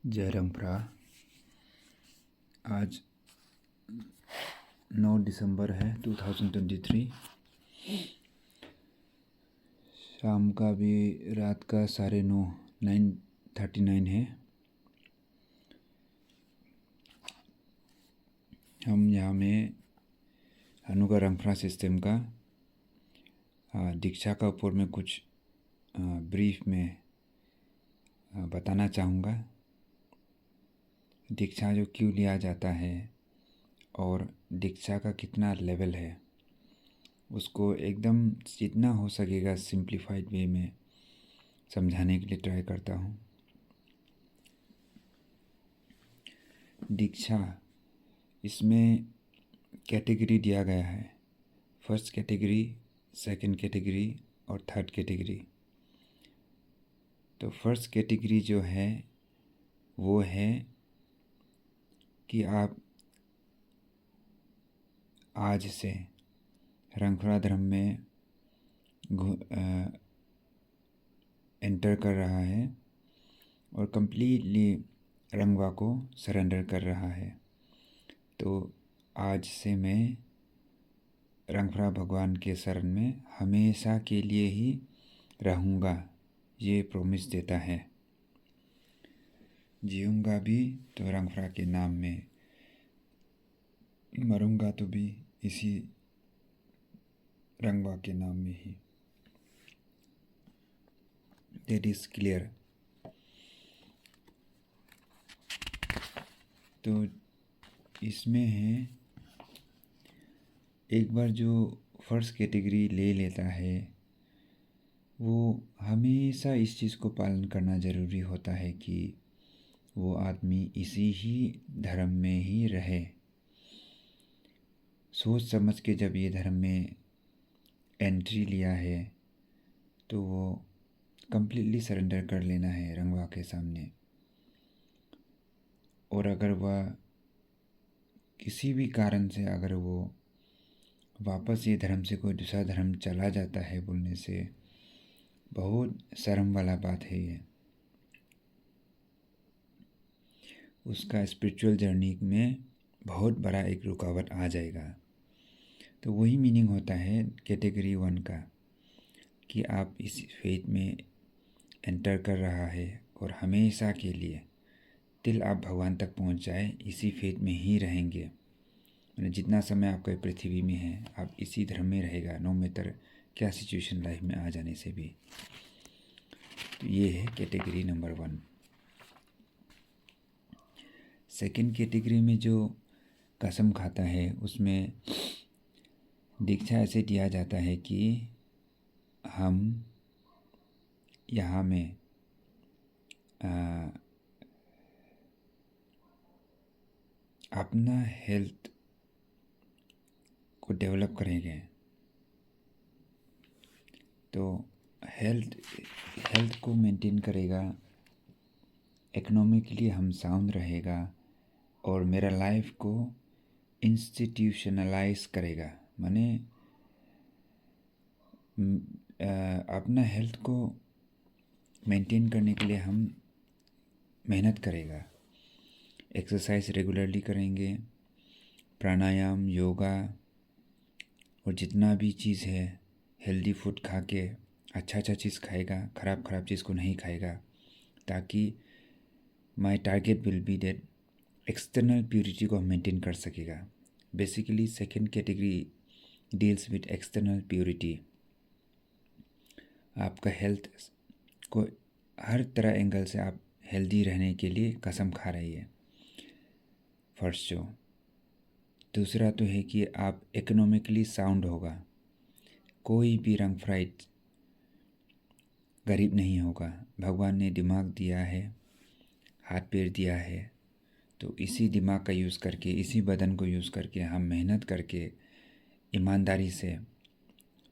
जय रंगप्रा। आज 9 दिसंबर है 2023। शाम का भी रात का 9:39 है। हम यहाँ में अनुगा रंगप्रा सिस्टम का दीक्षा का ऊपर में कुछ ब्रीफ में बताना चाहूँगा। दीक्षा जो क्यों लिया जाता है और दीक्षा का कितना लेवल है, उसको एकदम जितना हो सकेगा सिंप्लीफाइड वे में समझाने के लिए ट्राई करता हूँ। दीक्षा, इसमें कैटेगरी दिया गया है। फर्स्ट कैटेगरी, सेकंड कैटेगरी और थर्ड कैटेगरी। तो फर्स्ट कैटेगरी जो है वो है कि आप आज से रंगप्रा धर्म में एंटर कर रहा है और कंप्लीटली रंगवा को सरेंडर कर रहा है। तो आज से मैं रंगप्रा भगवान के शरण में हमेशा के लिए ही रहूँगा, ये प्रॉमिस देता है। जीऊँगा भी तो रंगप्रा के नाम में, मरूँगा तो भी इसी रंगवा के नाम में ही। That is clear. तो इसमें है, एक बार जो फर्स्ट कैटेगरी ले लेता है वो हमेशा इस चीज़ को पालन करना ज़रूरी होता है कि वो आदमी इसी ही धर्म में ही रहे। सोच समझ के जब ये धर्म में एंट्री लिया है तो वो कंप्लीटली सरेंडर कर लेना है रंगवा के सामने। और अगर वह किसी भी कारण से अगर वो वापस ये धर्म से कोई दूसरा धर्म चला जाता है बोलने से बहुत शर्म वाला बात है ये। उसका स्पिरिचुअल जर्नी में बहुत बड़ा एक रुकावट आ जाएगा। तो वही मीनिंग होता है कैटेगरी 1 का, कि आप इस फेथ में एंटर कर रहा है और हमेशा के लिए तिल आप भगवान तक पहुंच जाए इसी फेथ में ही रहेंगे। जितना समय आपका पृथ्वी में है आप इसी धर्म में रहेगा, नो मैटर क्या सिचुएशन लाइफ में आ जाने से भी। तो ये है कैटेगरी नंबर 1। सेकंड कैटेगरी में जो कसम खाता है उसमें दीक्षा ऐसे दिया जाता है कि हम यहाँ में अपना हेल्थ को डेवलप करेंगे। तो हेल्थ को मेंटेन करेगा, इकोनॉमिकली हम साउंड रहेगा और मेरा लाइफ को इंस्टीट्यूशनलाइज करेगा। माने अपना हेल्थ को मेंटेन करने के लिए हम मेहनत करेगा, एक्सरसाइज रेगुलरली करेंगे, प्राणायाम, योगा और जितना भी चीज़ है हेल्दी फूड खा के अच्छा चीज़ खाएगा, ख़राब चीज़ को नहीं खाएगा, ताकि my target will be that external purity को हम मेंटेन कर सकेगा। Basically second category deals with external purity. आपका हेल्थ को हर तरह एंगल से आप हेल्दी रहने के लिए कसम खा रही है फर्स्ट जो। दूसरा तो है कि आप इकोनॉमिकली साउंड होगा, कोई भी रंगप्राइट गरीब नहीं होगा। भगवान ने दिमाग दिया है, हाथ पैर दिया है, तो इसी दिमाग का यूज़ करके, इसी बदन को यूज़ करके हम मेहनत करके ईमानदारी से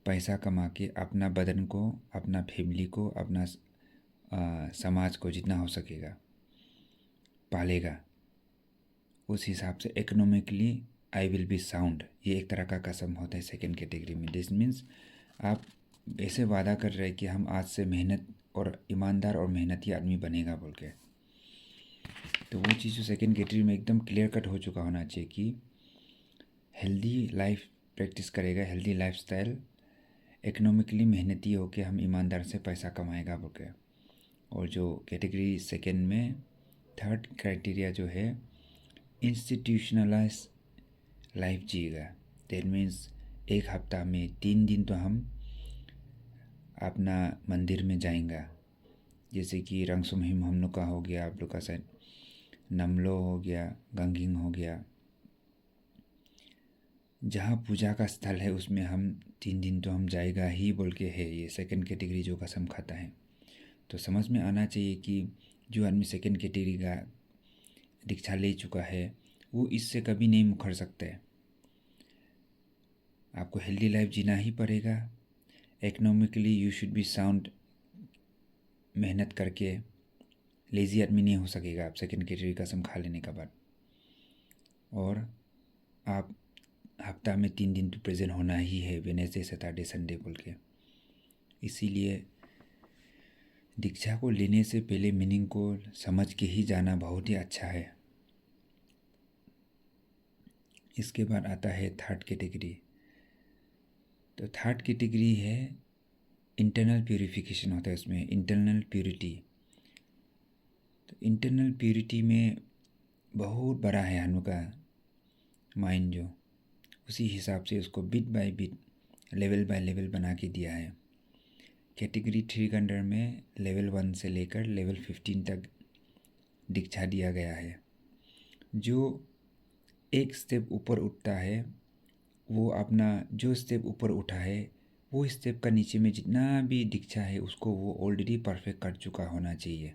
पैसा कमा के अपना बदन को, अपना फैमिली को, अपना समाज को जितना हो सकेगा पालेगा। उस हिसाब से economically I will be sound, ये एक तरह का कसम होता है सेकेंड कैटेगरी में। दिस मीन्स आप ऐसे वादा कर रहे हैं कि हम आज से मेहनत और ईमानदार और मेहनती आदमी बनेगा बोल के। तो वो चीज़ जो सेकेंड कैटेगरी में एकदम क्लियर कट हो चुका होना चाहिए कि हेल्दी लाइफ प्रैक्टिस करेगा, हेल्दी लाइफस्टाइल, इकोनॉमिकली मेहनती होके हम ईमानदार से पैसा कमाएगा बोल के। और जो कैटेगरी सेकेंड में थर्ड क्राइटेरिया जो है इंस्टीट्यूशनलाइज लाइफ जिएगा। दैट मीन्स एक हफ्ता में 3 दिन तो हम अपना मंदिर में जाएंगे, जैसे कि रंगसुमहिम हम लोग का हो गया, आप लोग का साइड नमलो हो गया, गंगिंग हो गया, जहाँ पूजा का स्थल है उसमें हम 3 दिन तो हम जाएगा ही बोल के है ये सेकंड कैटेगरी जो कसम खाता है। तो समझ में आना चाहिए कि जो आदमी सेकंड कैटेगरी का दीक्षा ले चुका है वो इससे कभी नहीं मुकर सकता है। आपको हेल्दी लाइफ जीना ही पड़ेगा। Economically you should be sound, मेहनत करके लेज़ी आदमी नहीं हो सकेगा आप सेकंड कैटेगरी कसम खा लेने के बाद। और आप हफ्ता में 3 दिन तो प्रेजेंट होना ही है, वेडनेसडे सैटरडे संडे बोल के। इसीलिए दीक्षा को लेने से पहले मीनिंग को समझ के ही जाना बहुत ही अच्छा है। इसके बाद आता है थर्ड कैटेगरी। तो थर्ड कैटेगरी है इंटरनल प्यूरिफिकेशन होता है उसमें, इंटरनल प्यूरिटी। तो इंटरनल प्यूरिटी में बहुत बड़ा है हम लोग का माइंड, जो उसी हिसाब से उसको bit by bit, level by level बना के दिया है। कैटेगरी 3 के अंडर में लेवल 1 से लेकर लेवल 15 तक दीक्षा दिया गया है। जो एक स्टेप ऊपर उठता है वो अपना जो स्टेप ऊपर उठा है वो स्टेप का नीचे में जितना भी दीक्षा है उसको वो ऑलरेडी परफेक्ट कर चुका होना चाहिए,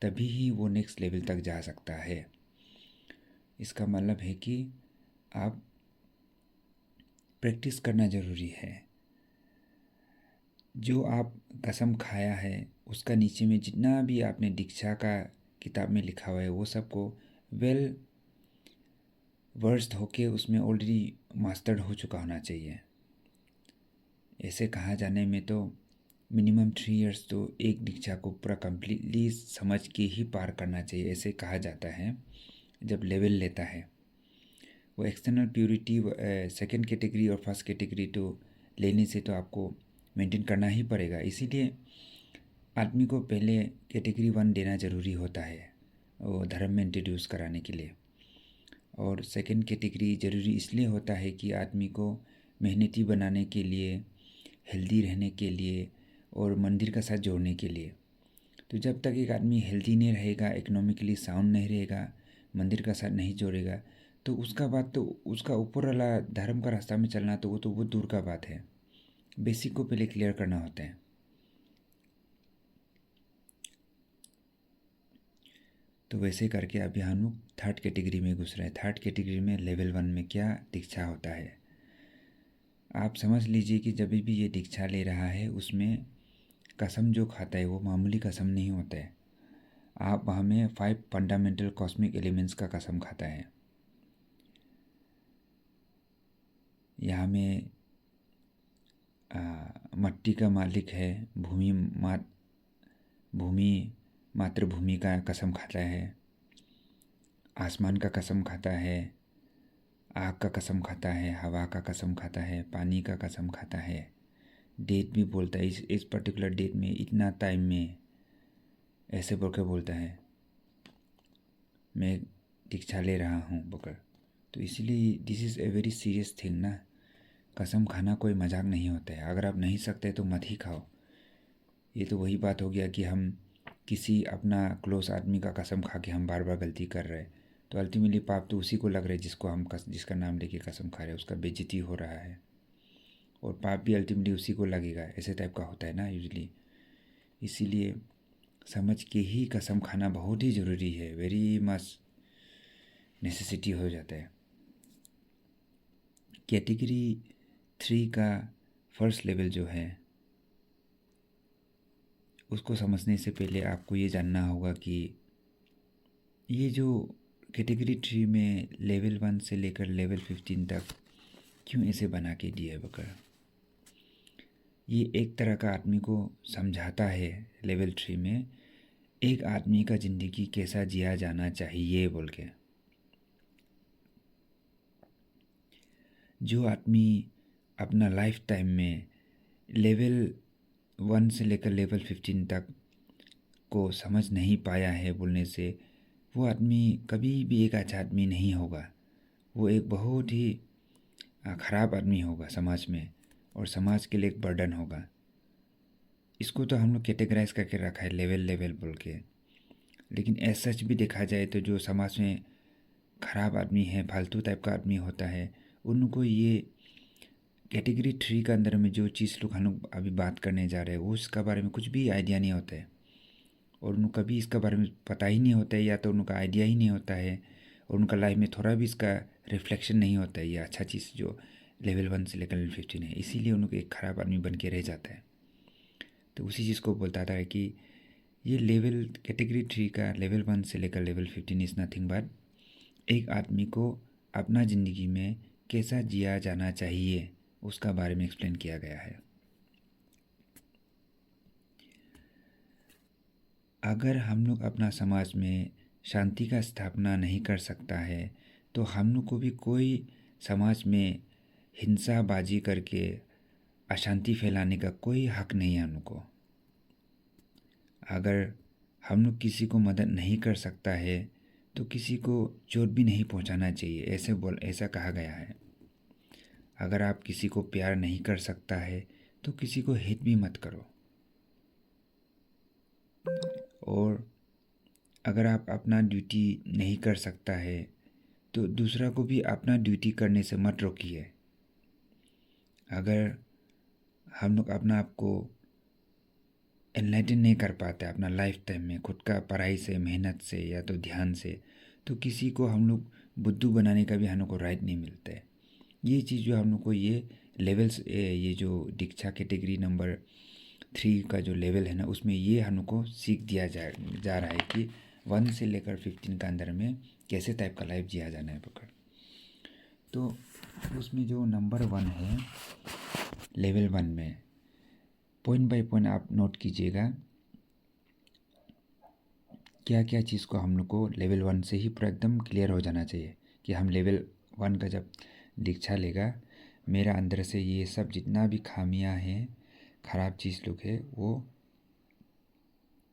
तभी ही वो नेक्स्ट लेवल तक जा सकता है। इसका मतलब है कि आप प्रैक्टिस करना ज़रूरी है। जो आप कसम खाया है उसका नीचे में जितना भी आपने दीक्षा का किताब में लिखा हुआ है वो सबको वेल वर्स्ड होके उसमें ऑलरेडी मास्टर्ड हो चुका होना चाहिए। ऐसे कहा जाने में तो मिनिमम 3 इयर्स तो एक दीक्षा को पूरा कम्प्लीटली समझ के ही पार करना चाहिए, ऐसे कहा जाता है जब लेवल लेता है। वो एक्सटर्नल प्यूरिटी सेकंड कैटेगरी और फर्स्ट कैटेगरी तो लेने से तो आपको मेंटेन करना ही पड़ेगा। इसीलिए आदमी को पहले कैटेगरी 1 देना ज़रूरी होता है वो धर्म में इंट्रोड्यूस कराने के लिए। और सेकंड कैटेगरी ज़रूरी इसलिए होता है कि आदमी को मेहनती बनाने के लिए, हेल्दी रहने के लिए और मंदिर का साथ जोड़ने के लिए। तो जब तक एक आदमी हेल्दी नहीं रहेगा, इकोनॉमिकली साउंड नहीं रहेगा, मंदिर का साथ नहीं जोड़ेगा, तो उसका बात तो उसका ऊपर वाला धर्म का रास्ता में चलना तो वो दूर का बात है। बेसिक को पहले क्लियर करना होता है। तो वैसे करके अभी हम लोग थर्ड कैटेगरी में घुस रहे हैं। थर्ड कैटेगरी में लेवल 1 में क्या दीक्षा होता है, आप समझ लीजिए कि जब भी ये दीक्षा ले रहा है उसमें कसम जो खाता है वो मामूली कसम नहीं होता है। आप हमें 5 फंडामेंटल कॉस्मिक एलिमेंट्स का कसम खाता है। यहाँ में मट्टी का मालिक है, भूमि मातृभूमि का कसम खाता है, आसमान का कसम खाता है, आग का कसम खाता है, हवा का कसम खाता है, पानी का कसम खाता है, डेट भी बोलता है इस पर्टिकुलर डेट में इतना टाइम में ऐसे बोल के बोलता है मैं दीक्षा ले रहा हूँ बोकर। तो इसीलिए this is a very serious thing ना। कसम खाना कोई मजाक नहीं होता है। अगर आप नहीं सकते तो मत ही खाओ। ये तो वही बात हो गया कि हम किसी अपना क्लोज आदमी का कसम खा के हम बार बार गलती कर रहे हैं, तो अल्टीमेटली पाप तो उसी को लग रहा है जिसको हम जिसका नाम लेके कसम खा रहे हैं, उसका बेइज्जती हो रहा है और पाप भी अल्टीमेटली उसी को लगेगा। ऐसे टाइप का होता है ना यूजली। इसीलिए समझ के ही कसम खाना बहुत ही ज़रूरी है, वेरी मच नेसेसिटी हो जाता है। कैटेगरी 3 का फर्स्ट लेवल जो है उसको समझने से पहले आपको ये जानना होगा कि ये जो कैटेगरी 3 में लेवल 1 से लेकर लेवल 15 तक क्यों ऐसे बना के दिया है बकर। ये एक तरह का आदमी को समझाता है लेवल 3 में एक आदमी का ज़िंदगी कैसा जिया जाना चाहिए बोल के। जो आदमी अपना लाइफ टाइम में लेवल 1 से लेकर लेवल 15 तक को समझ नहीं पाया है बोलने से, वो आदमी कभी भी एक अच्छा आदमी नहीं होगा। वो एक बहुत ही ख़राब आदमी होगा समाज में, और समाज के लिए एक बर्डन होगा। इसको तो हम लोग कैटेगराइज करके रखा है लेवल लेवल बोल के, लेकिन ऐसा सच भी देखा जाए तो जो समाज में ख़राब आदमी है, फालतू टाइप का आदमी होता है, उनको ये कैटेगरी 3 के अंदर में जो चीज़ लोग हम लोग अभी बात करने जा रहे हैं, वो उसका बारे में कुछ भी आइडिया नहीं होता है, और उनको कभी इसका बारे में पता ही नहीं होता है, या तो उनका आइडिया ही नहीं होता है, और उनका लाइफ में थोड़ा भी इसका रिफ्लेक्शन नहीं होता है, ये अच्छा चीज़ जो लेवल 1 से लेकर लेवल 15 है, इसीलिए उनको एक ख़राब आदमी बन के रह जाता है। तो उसी चीज़ को बोलता था कि ये लेवल कैटेगरी 3 का लेवल 1 से लेकर लेवल 15 इज़ नथिंग बट एक आदमी को अपना ज़िंदगी में कैसा जिया जाना चाहिए उसका बारे में एक्सप्लेन किया गया है। अगर हम लोग अपना समाज में शांति का स्थापना नहीं कर सकता है, तो हम लोग को भी कोई समाज में हिंसाबाजी करके अशांति फैलाने का कोई हक नहीं है हम लोग को। अगर हम लोग किसी को मदद नहीं कर सकता है, तो किसी को चोट भी नहीं पहुंचाना चाहिए, ऐसा कहा गया है। अगर आप किसी को प्यार नहीं कर सकता है, तो किसी को हिट भी मत करो। और अगर आप अपना ड्यूटी नहीं कर सकता है, तो दूसरा को भी अपना ड्यूटी करने से मत रोकिए। अगर हम लोग अपना आप को एनलाइटन नहीं कर पाते अपना लाइफ टाइम में, खुद का पढ़ाई से, मेहनत से, या तो ध्यान से, तो किसी को हम लोग बुद्धू बनाने का भी हम लोग को राइट नहीं मिलता है। ये चीज़ जो हम लोग को ये लेवल्स, ये जो दीक्षा कैटेगरी नंबर 3 का जो लेवल है ना, उसमें ये हम लोग को सीख दिया जा रहा है कि 1 से लेकर 15 का अंदर में कैसे टाइप का लाइफ जिया जाना है पकड़। तो उसमें जो नंबर 1 है लेवल 1 में, पॉइंट बाय पॉइंट आप नोट कीजिएगा क्या क्या चीज़ को हम लोग को लेवल 1 से ही पूरा एकदम क्लियर हो जाना चाहिए कि हम लेवल 1 का जब दीक्षा लेगा, मेरा अंदर से ये सब जितना भी खामियां हैं, ख़राब चीज़ लोग है, वो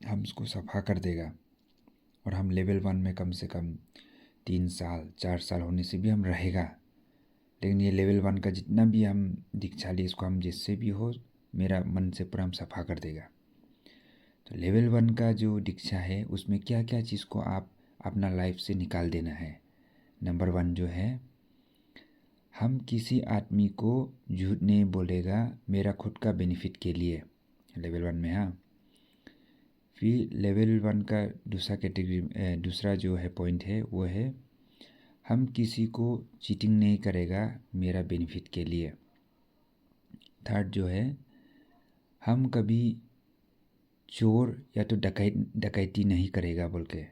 हम उसको सफ़ा कर देगा, और हम लेवल 1 में कम से कम 3 साल 4 साल होने से भी हम रहेगा। लेकिन ये लेवल 1 का जितना भी हम दीक्षा लिए, इसको हम जिससे भी हो मेरा मन से पूरा हम सफ़ा कर देगा। तो लेवल 1 का जो दीक्षा है, उसमें क्या क्या चीज़ को आप अपना लाइफ से निकाल देना है। नंबर 1 जो है, हम किसी आदमी को झूठ नहीं बोलेगा मेरा खुद का बेनिफिट के लिए, लेवल 1 में। हाँ, फिर लेवल 1 का दूसरा कैटेगरी, दूसरा जो है पॉइंट है वो है, हम किसी को चीटिंग नहीं करेगा मेरा बेनिफिट के लिए। थर्ड जो है, हम कभी चोर या तो डकैती नहीं करेगा बोल के।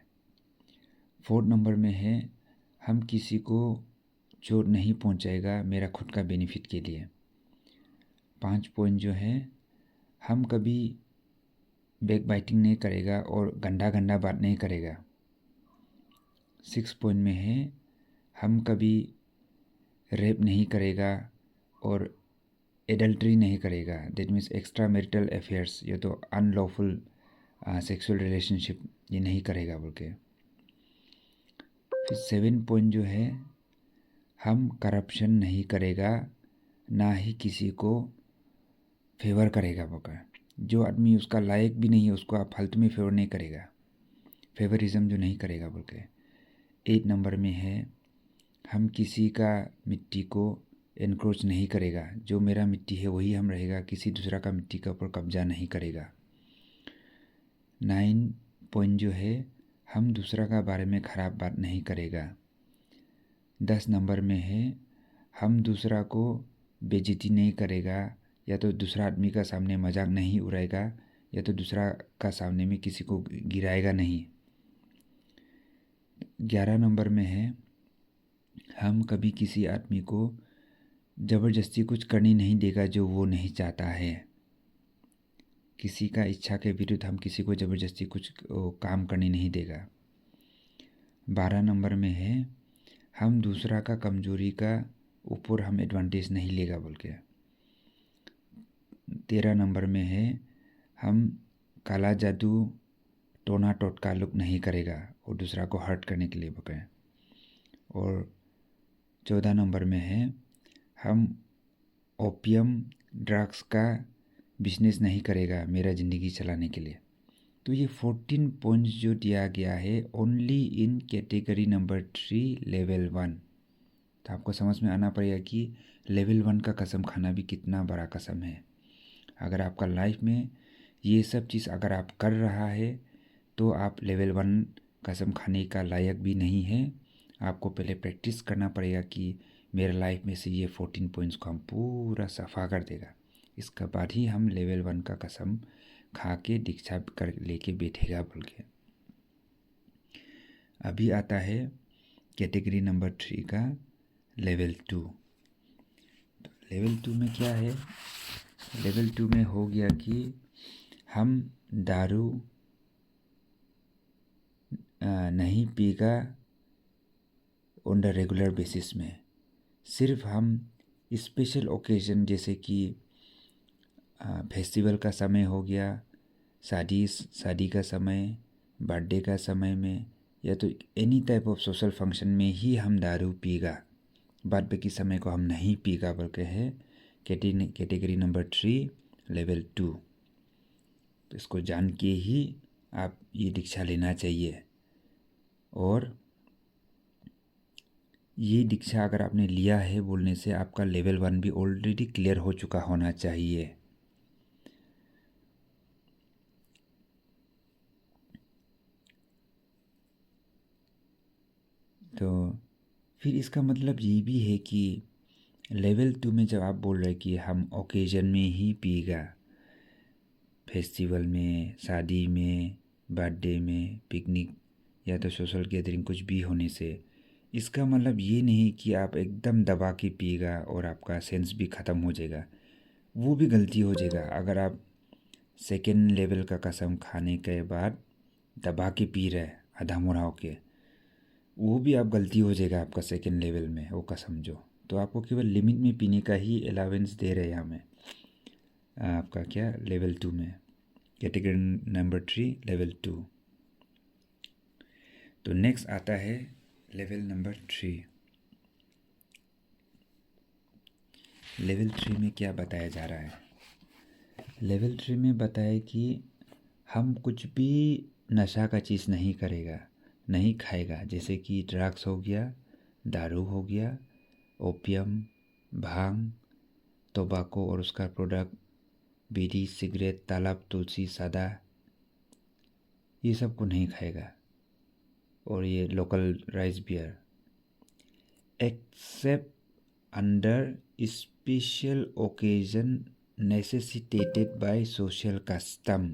फोर्थ नंबर में है, हम किसी को चोट नहीं पहुंचाएगा मेरा खुद का बेनिफिट के लिए। 5 पॉइंट जो है, हम कभी बैक बाइटिंग नहीं करेगा और गंदा गंदा बात नहीं करेगा। 6 पॉइंट में है, हम कभी रेप नहीं करेगा और एडल्ट्री नहीं करेगा, that means extra marital affairs, ये तो अनलॉफुल सेक्सुअल रिलेशनशिप, ये नहीं करेगा बोल के। फिर 7 पॉइंट जो है, हम करप्शन नहीं करेगा, ना ही किसी को फेवर करेगा बोल। जो आदमी उसका लायक भी नहीं है उसको आप फालतू में फेवर नहीं करेगा, फेवरिज्म जो नहीं करेगा बोल के। 8 नंबर में है, हम किसी का मिट्टी को एनक्रोच नहीं करेगा, जो मेरा मिट्टी है वही हम रहेगा, किसी दूसरा का मिट्टी के ऊपर कब्जा नहीं करेगा। 9 पॉइंट जो है, हम दूसरा का बारे में ख़राब बात नहीं करेगा। 10 नंबर में है, हम दूसरा को बेइज्जती नहीं करेगा, या तो दूसरा आदमी का सामने मजाक नहीं उड़ाएगा, या तो दूसरा का सामने में किसी को गिराएगा नहीं। 11 नंबर में है, हम कभी किसी आदमी को ज़बरदस्ती कुछ करने नहीं देगा जो वो नहीं चाहता है। किसी का इच्छा के विरुद्ध हम किसी को ज़बरदस्ती कुछ काम करने नहीं देगा। 12 नंबर में है हम दूसरा का कमजोरी का ऊपर हम एडवांटेज नहीं लेगा बोल के। 13 नंबर में है हम काला जादू टोना टोटका लुक नहीं करेगा और दूसरा को हर्ट करने के लिए बके। और 14 नंबर में है हम ओपियम ड्रग्स का बिजनेस नहीं करेगा मेरा ज़िंदगी चलाने के लिए। तो ये 14 पॉइंट्स जो दिया गया है only in category number 3 level 1। तो आपको समझ में आना पड़ेगा कि लेवल 1 का कसम खाना भी कितना बड़ा कसम है। अगर आपका लाइफ में ये सब चीज़ अगर आप कर रहा है तो आप लेवल 1 कसम खाने का लायक भी नहीं है। आपको पहले प्रैक्टिस करना पड़ेगा कि मेरे लाइफ में से ये 14 पॉइंट्स को हम पूरा सफ़ा कर देगा, इसके बाद ही हम लेवल 1 का कसम खा के दीक्षा कर लेके बैठेगा बोल के। अभी आता है कैटेगरी नंबर 3 का लेवल 2। तो लेवल 2 में क्या है? लेवल 2 में हो गया कि हम दारू नहीं पीगा ऑन द रेगुलर बेसिस में। सिर्फ हम स्पेशल ओकेजन जैसे कि फेस्टिवल का समय हो गया, शादी का समय, बर्थडे का समय में, या तो any type of social function में ही हम दारू पीगा, बाद बाकी समय को हम नहीं पीगा बोल के है कैटेगरी नंबर 3 लेवल 2। तो इसको जान के ही आप ये दीक्षा लेना चाहिए। और ये दीक्षा अगर आपने लिया है बोलने से आपका लेवल 1 भी ऑलरेडी क्लियर हो चुका होना चाहिए। तो फिर इसका मतलब ये भी है कि लेवल 2 में जब आप बोल रहे कि हम ओकेजन में ही पिएगा, फेस्टिवल में, शादी में, बर्थडे में, पिकनिक या तो सोशल गैदरिंग कुछ भी होने से, इसका मतलब ये नहीं कि आप एकदम दबा के पिएगा और आपका सेंस भी ख़त्म हो जाएगा। वो भी गलती हो जाएगा। अगर आप सेकेंड लेवल का कसम खाने के बाद दबा के पी रहे आधा मुड़ा होके, वो भी आप गलती हो जाएगा आपका सेकेंड लेवल में वो कसम जो। तो आपको केवल लिमिट में पीने का ही अलाउंस दे रहे हैं हमें आपका क्या लेवल 2 में, कैटेगरी नंबर 3 लेवल 2। तो नेक्स्ट आता है लेवल नंबर 3। लेवल 3 में क्या बताया जा रहा है? लेवल 3 में बताया कि हम कुछ भी नशा का चीज़ नहीं करेगा, नहीं खाएगा, जैसे कि ड्रग्स हो गया, दारू हो गया, ओपियम, भांग, तंबाकू और उसका प्रोडक्ट, बीड़ी, सिगरेट, तालाब, तुलसी, सादा, ये सब को नहीं खाएगा। और ये local rice beer except under special occasion necessitated by social custom.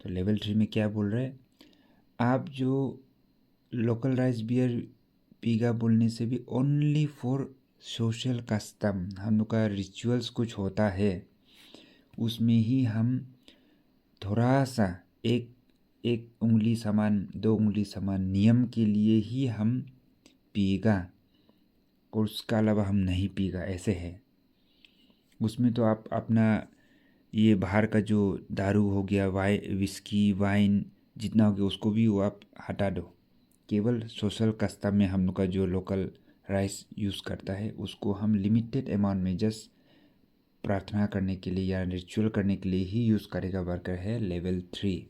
तो लेवल 3 में क्या बोल रहे हैं? आप जो लोकल राइस बियर पीगा बोलने से भी ओनली फॉर सोशल कस्टम, हम लोग का रिचुअल्स कुछ होता है उसमें ही हम थोड़ा सा एक उंगली समान, 2 उंगली समान नियम के लिए ही हम पिएगा और उसका अलावा हम नहीं पिएगा, ऐसे है। उसमें तो आप अपना ये बाहर का जो दारू हो गया, विस्की, वाइन जितना हो गया उसको भी वो आप हटा दो। केवल सोशल कस्टम में हम लोग का जो लोकल राइस यूज़ करता है उसको हम लिमिटेड अमाउंट में जस्ट प्रार्थना करने के लिए या रिचुअल करने के लिए ही यूज़ करेगा वर्कर है लेवल 3।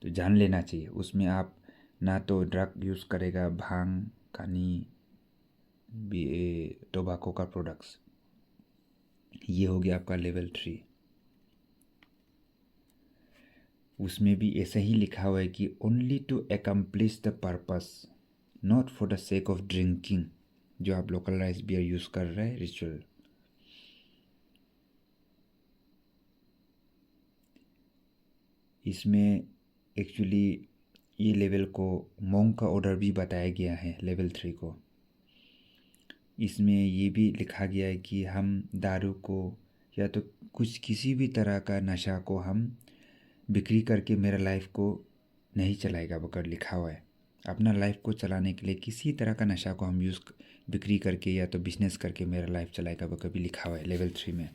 तो जान लेना चाहिए उसमें आप ना तो ड्रग यूज़ करेगा, भांग, कानी, टोबैको का प्रोडक्ट्स। ये हो गया आपका लेवल 3। उसमें भी ऐसा ही लिखा हुआ है कि only to accomplish the purpose, not for the sake of drinking, जो आप लोकल राइस बियर यूज़ कर रहे हैं रिचुअल। इसमें एक्चुअली ये लेवल को मोंग का ऑर्डर भी बताया गया है लेवल 3 को। इसमें ये भी लिखा गया है कि हम दारू को या तो कुछ किसी भी तरह का नशा को हम बिक्री करके मेरा लाइफ को नहीं चलाएगा बकर लिखा हुआ है। अपना लाइफ को चलाने के लिए किसी तरह का नशा को हम बिक्री करके या तो बिजनेस करके मेरा लाइफ चलाएगा बकर भी लिखा हुआ है लेवल 3 में।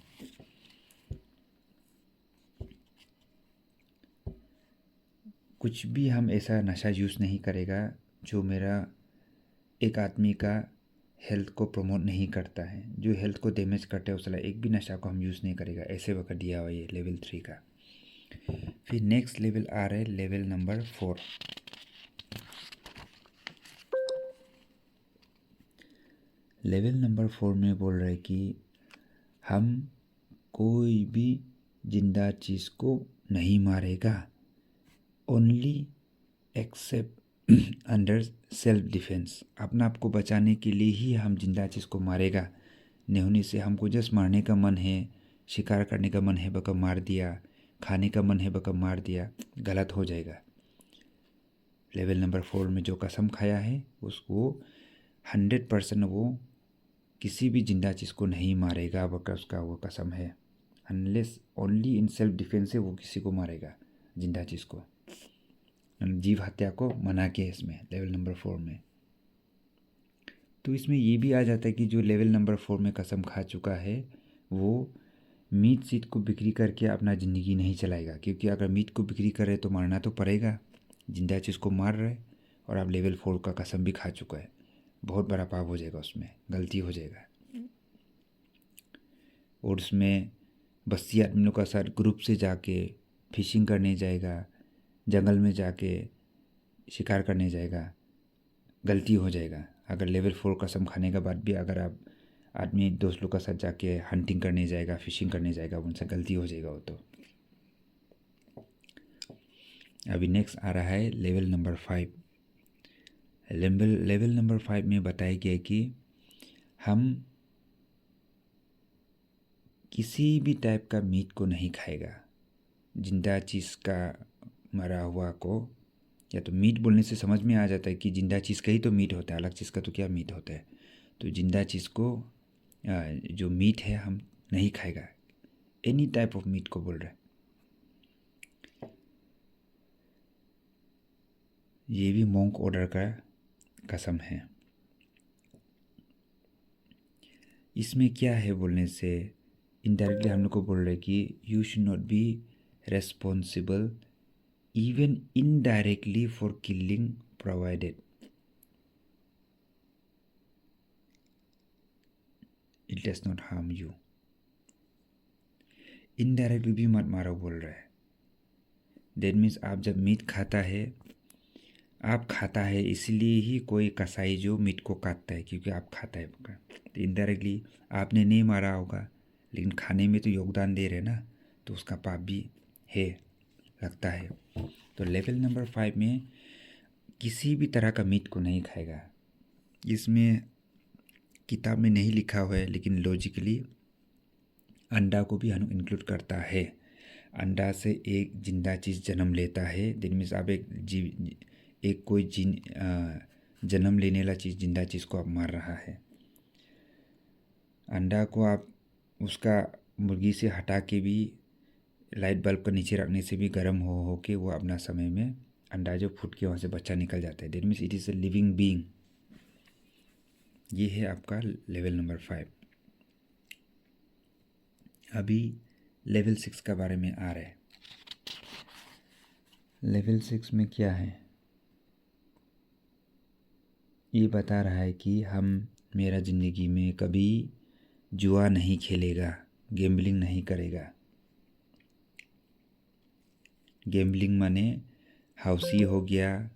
कुछ भी हम ऐसा नशा यूज़ नहीं करेगा जो मेरा एक आदमी का हेल्थ को प्रमोट नहीं करता है, जो हेल्थ को डैमेज करता है। उस एक भी नशा को हम यूज़ नहीं करेगा, ऐसे वक्त दिया हुआ ये लेवल 3 का। फिर नेक्स्ट लेवल आ रहा है लेवल नंबर 4। लेवल नंबर 4 में बोल रहे कि हम कोई भी जिंदा चीज़ को नहीं मारेगा, only accept under self defence. अपना आप को बचाने के लिए ही हम जिंदा चीज़ को मारेगा। नहीं होने से हमको जस्ट मारने का मन है, शिकार करने का मन है बका मार दिया, खाने का मन है बका मार दिया, गलत हो जाएगा। लेवल नंबर 4 में जो कसम खाया है उसको 100% वो किसी भी जिंदा चीज़ को नहीं मारेगा बका उसका वो कसम है। Unless only in self defence से वो किसी को मारेगा, जिंदा चीज़ को। जीव हत्या को मना के इसमें लेवल नंबर 4 में। तो इसमें ये भी आ जाता है कि जो लेवल नंबर 4 में कसम खा चुका है वो मीट सीट को बिक्री करके अपना ज़िंदगी नहीं चलाएगा, क्योंकि अगर मीट को बिक्री करे तो मारना तो पड़ेगा, जिंदा चीज़ को मार रहे और आप लेवल 4 का कसम भी खा चुका है। बहुत बड़ा पाप हो जाएगा, उसमें गलती हो जाएगा। और उसमें बस्ती आदमियों का साथ ग्रुप से जाके फिशिंग करने जाएगा, जंगल में जाके शिकार करने जाएगा, गलती हो जाएगा। अगर लेवल 4 कसम खाने के बाद भी अगर आप आदमी दोस्त लोग के साथ जाके हंटिंग करने जाएगा, फिशिंग करने जाएगा, उनसे गलती हो जाएगा वो तो। अभी नेक्स्ट आ रहा है लेवल नंबर 5। लेवल नंबर 5 में बताया गया कि हम किसी भी टाइप का मीट को नहीं खाएगा। जिंदा चीज़ का मरा हुआ को, या तो मीट बोलने से समझ में आ जाता है कि जिंदा चीज़ का ही तो मीट होता है, अलग चीज़ का तो क्या मीट होता है। तो जिंदा चीज़ को जो मीट है हम नहीं खाएगा, एनी टाइप ऑफ मीट को बोल रहा है। ये भी मॉन्क ऑर्डर का कसम है। इसमें क्या है बोलने से इनडायरेक्टली हम लोग को बोल रहे कि you should not be responsible even indirectly for killing provided it does not harm you. Indirectly भी मत मारो बोल रहा है। दैट मीन्स आप जब मीट खाता है, आप खाता है इसलिए ही कोई कसाई जो मीट को काटता है क्योंकि आप खाता है। तो इनडायरेक्टली आपने नहीं मारा होगा लेकिन खाने में तो योगदान दे रहे ना, तो उसका पाप भी है, लगता है। तो लेवल नंबर 5 में किसी भी तरह का मीट को नहीं खाएगा। इसमें किताब में नहीं लिखा हुआ है लेकिन लॉजिकली अंडा को भी हम इंक्लूड करता है। अंडा से एक जिंदा चीज़ जन्म लेता है। दैट मीन्स आप एक कोई जन्म लेने वाला चीज़, जिंदा चीज़ को आप मार रहा है। अंडा को आप उसका मुर्गी से हटा के भी लाइट बल्ब का नीचे रखने से भी गर्म हो के वो अपना समय में अंडा जो फूट के वहाँ से बच्चा निकल जाता है। That means it is a living being. ये है आपका लेवल नंबर 5। अभी लेवल 6 का बारे में आ रहा है। लेवल 6 में क्या है, ये बता रहा है कि हम मेरा ज़िंदगी में कभी जुआ नहीं खेलेगा, गैम्बलिंग नहीं करेगा। गैम्बलिंग माने हाउसी हो गया,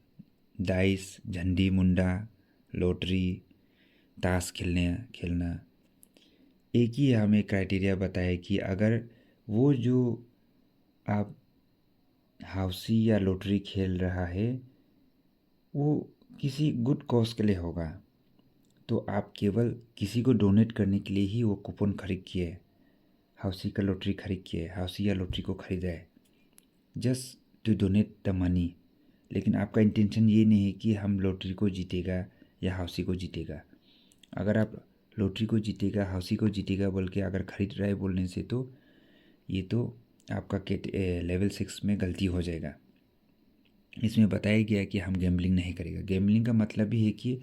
डाइस, झंडी मुंडा, लॉटरी, ताश खेलना। एक ही हमें क्राइटेरिया बताया कि अगर वो जो आप हाउसी या लॉटरी खेल रहा है वो किसी गुड कॉज के लिए होगा, तो आप केवल किसी को डोनेट करने के लिए ही वो कूपन खरीद किए, हाउसी का लॉटरी खरीद किए, हाउसी या लॉटरी को खरीदा है just to donate the money. लेकिन आपका इंटेंशन ये नहीं है कि हम लॉटरी को जीतेगा या हाउसी को जीतेगा। अगर आप लॉटरी को जीतेगा, हाउसी को जीतेगा बोल के अगर खरीद रहा है बोलने से तो ये तो आपका लेवल 6 में गलती हो जाएगा। इसमें बताया गया है कि हम गैम्बलिंग नहीं करेगा। गैम्बलिंग का मतलब ही है कि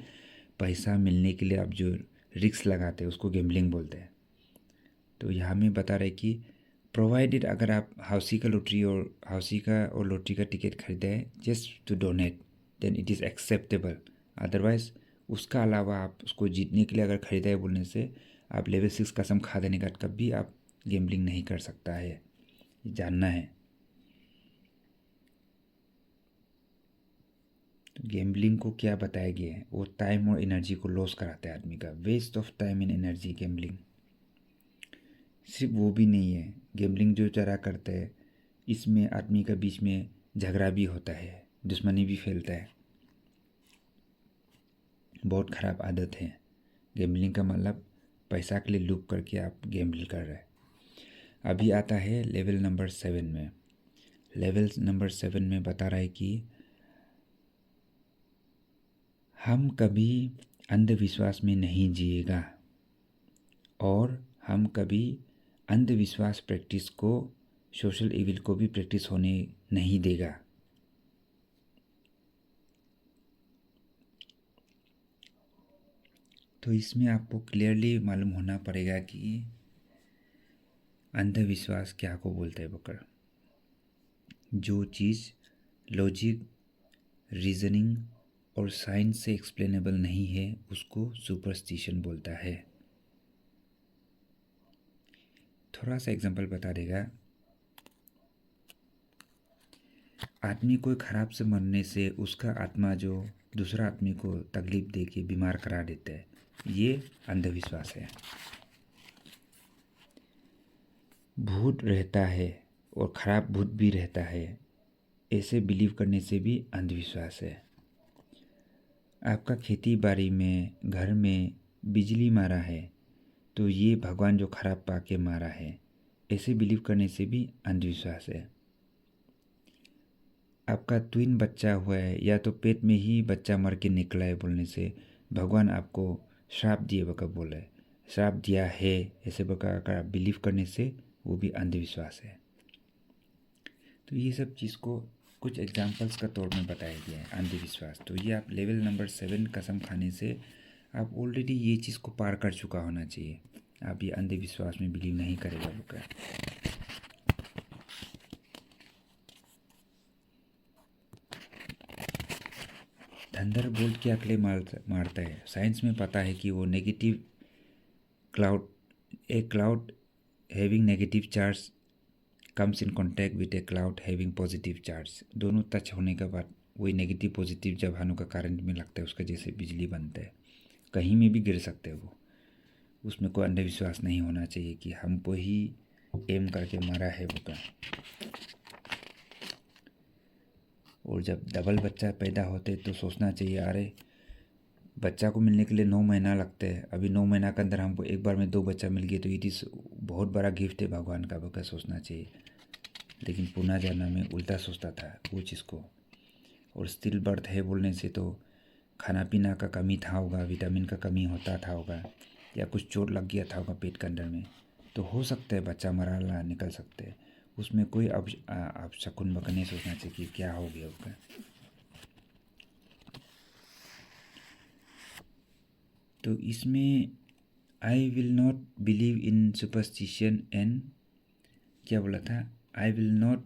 पैसा मिलने के लिए आप जो रिस्क लगाते हैं उसको गैम्बलिंग बोलते हैं। तो यहाँ में बता रहे कि प्रोवाइडेड अगर आप हाउसी का लॉटरी का टिकट खरीदा है just to donate then it is acceptable. Otherwise उसका अलावा आप उसको जीतने के लिए अगर खरीदा है बोलने से आप लेवल 6 कसम खा देने का कभी आप गैम्बलिंग नहीं कर सकता है, ये जानना है। तो गैम्बलिंग को क्या बताया गया है, वो टाइम और एनर्जी को लॉस कराता है आदमी का, waste of time and energy gambling. सिर्फ वो भी नहीं है, गैम्बलिंग जो चरा करता है इसमें आदमी का बीच में झगड़ा भी होता है, दुश्मनी भी फैलता है। बहुत ख़राब आदत है गैम्बलिंग का, मतलब पैसा के लिए लूप करके आप गैम्बल कर रहे हैं। अभी आता है लेवल नंबर 7 में। लेवल नंबर 7 में बता रहा है कि हम कभी अंधविश्वास में नहीं जिएगा और हम कभी अंधविश्वास प्रैक्टिस को, सोशल इविल को भी प्रैक्टिस होने नहीं देगा। तो इसमें आपको क्लियरली मालूम होना पड़ेगा कि अंधविश्वास क्या को बोलते हैं बकर। जो चीज़ लॉजिक, रीजनिंग और साइंस से एक्सप्लेनेबल नहीं है उसको सुपरस्टिशन बोलता है। थोड़ा सा एग्जांपल बता देगा। आदमी कोई ख़राब से मरने से उसका आत्मा जो दूसरा आदमी को तकलीफ दे के बीमार करा देता है, ये अंधविश्वास है। भूत रहता है और ख़राब भूत भी रहता है, ऐसे बिलीव करने से भी अंधविश्वास है। आपका खेती बाड़ी में, घर में बिजली मारा है तो ये भगवान जो खराब पाके मारा है, ऐसे बिलीव करने से भी अंधविश्वास है। आपका ट्विन बच्चा हुआ है या तो पेट में ही बच्चा मर के निकला है बोलने से भगवान आपको श्राप दिए बका बोला है, श्राप दिया है ऐसे बका अगर आप बिलीव करने से वो भी अंधविश्वास है। तो ये सब चीज़ को कुछ एग्जाम्पल्स का तौर में बताया गया है अंधविश्वास। तो ये आप लेवल नंबर 7 कसम खाने से आप ऑलरेडी ये चीज़ को पार कर चुका होना चाहिए। आप ये अंधविश्वास में बिलीव नहीं करेगा बका। थंडरबोल्ट क्या अकेले मारता है। साइंस में पता है कि वो negative cloud, A cloud having negative charge comes in contact with A cloud having positive charge. दोनों टच होने के बाद वही नेगेटिव पॉजिटिव जब हानों का करंट में लगता है उसका जैसे बिजली बनता है, कहीं में भी गिर सकते हैं वो। उसमें कोई अंधविश्वास नहीं होना चाहिए कि हमको ही एम करके मारा है वो का। और जब डबल बच्चा पैदा होते तो सोचना चाहिए, अरे बच्चा को मिलने के लिए 9 महीना लगते हैं, अभी 9 महीना के अंदर हमको एक बार में 2 बच्चा मिल गया तो इट इज़ बहुत बड़ा गिफ्ट है भगवान का बका, सोचना चाहिए। लेकिन पुनः जन्म में उल्टा सोचता था वो चीज़ को। और स्टिल बर्थ है बोलने से तो खाना पीना का कमी था होगा, विटामिन का कमी होता था होगा, या कुछ चोट लग गया था होगा पेट के अंदर में, तो हो सकता है बच्चा मरा ला निकल सकते हैं। उसमें कोई अब शकुन बका नहीं सोचना चाहिए कि क्या हो गया होगा। तो इसमें I will not believe in superstition and क्या बोला था, आई विल नॉट,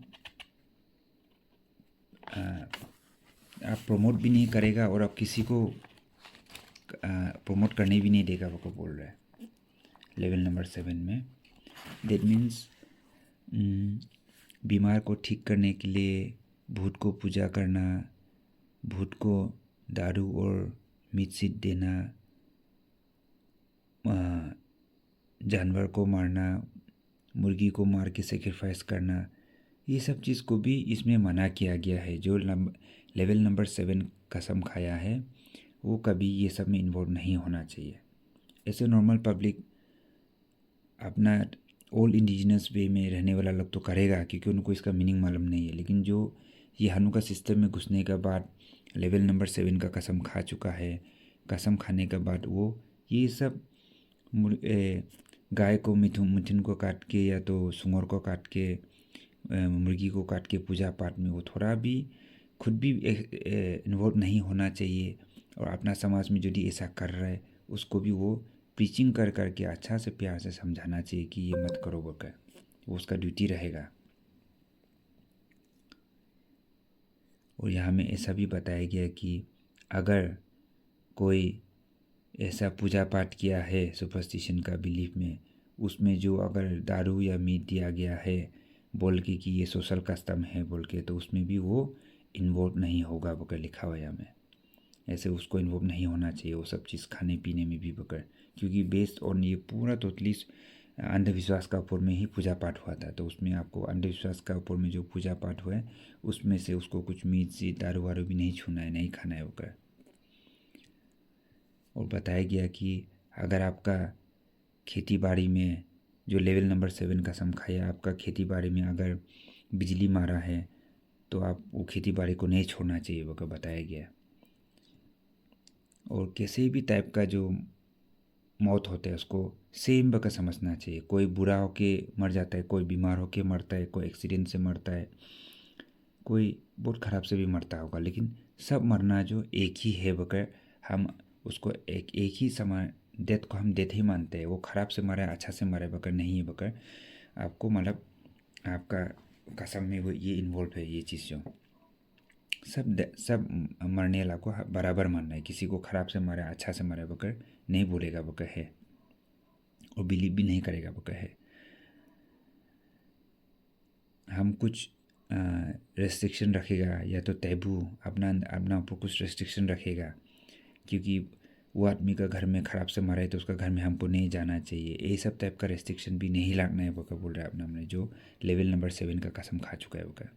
आप प्रमोट भी नहीं करेगा और आप किसी को प्रमोट करने भी नहीं देगा वो को बोल रहा है लेवल नंबर 7 में। दैट मीन्स बीमार को ठीक करने के लिए भूत को पूजा करना, भूत को दारू और मीट सीट देना, जानवर को मारना, मुर्गी को मार के सेक्रीफाइस करना, ये सब चीज़ को भी इसमें मना किया गया है। जो लेवल नंबर 7 कसम खाया है वो कभी ये सब में इन्वॉल्व नहीं होना चाहिए। ऐसे नॉर्मल पब्लिक अपना ओल्ड इंडिजिनस वे में रहने वाला लोग तो करेगा क्योंकि उनको इसका मीनिंग मालूम नहीं है। लेकिन जो ये हनु का सिस्टम में घुसने के बाद लेवल नंबर 7 का कसम खा चुका है, कसम खाने के बाद वो ये सब गाय को मिथुन को काट के या तो सूअर को काट के मुर्गी को काट के पूजा पाठ में वो थोड़ा भी खुद भी इन्वॉल्व नहीं होना चाहिए। और अपना समाज में यदि ऐसा कर रहा है उसको भी वो प्रीचिंग कर के अच्छा से प्यार से समझाना चाहिए कि ये मत करो बोलकर, वो उसका ड्यूटी रहेगा। और यहाँ में ऐसा भी बताया गया कि अगर कोई ऐसा पूजा पाठ किया है सुपरस्टिशन का बिलीफ में, उसमें जो अगर दारू या मीट दिया गया है बोल के कि ये सोशल कस्टम है बोल के, तो उसमें भी वो इन्वॉल्व नहीं होगा बोकर लिखा हुआ है यहाँ में। ऐसे उसको इन्वॉल्व नहीं होना चाहिए वो सब चीज़ खाने पीने में भी बोकर, क्योंकि बेस्ड ऑन ये पूरा टोटली अंधविश्वास का ऊपर में ही पूजा पाठ हुआ था। तो उसमें आपको अंधविश्वास का ऊपर में जो पूजा पाठ हुआ है उसमें से उसको कुछ मीट से दारू वारू भी नहीं छूना है, नहीं खाना है बोकर। और बताया गया कि अगर आपका खेती बाड़ी में जो लेवल नंबर 7 कसम खाया, आपका खेती बाड़ी में अगर बिजली मारा है तो आप वो खेती बाड़ी को नहीं छोड़ना चाहिए वो का बताया गया। और किसी भी टाइप का जो मौत होता है उसको सेम बका समझना चाहिए। कोई बुरा होके मर जाता है, कोई बीमार होके मरता है, कोई एक्सीडेंट से मरता है, कोई बहुत ख़राब से भी मरता होगा, लेकिन सब मरना जो एक ही है बकर हम उसको एक ही समान डेथ को हम डेथ ही मानते हैं। वो ख़राब से मरा है अच्छा से मरा है बकर नहीं है बकर, आपको मतलब आपका कसम में वो ये इन्वॉल्व है ये चीज़। जो सब मरने वाला को बराबर मानना है, किसी को ख़राब से मरा अच्छा से मरा बकर नहीं बोलेगा बकर है, और बिलीव भी नहीं करेगा बकर है। हम कुछ रेस्ट्रिक्शन रखेगा या तो टैबू अपना अपना ऊपर कुछ रेस्ट्रिक्शन रखेगा, क्योंकि वो आदमी का घर में ख़राब से मरा है तो उसका घर में हमको नहीं जाना चाहिए, ये सब टाइप का रेस्ट्रिक्शन भी नहीं लगना है बकर बोल रहा है अपना हमने जो लेवल नंबर 7 का कसम खा चुका है बकर।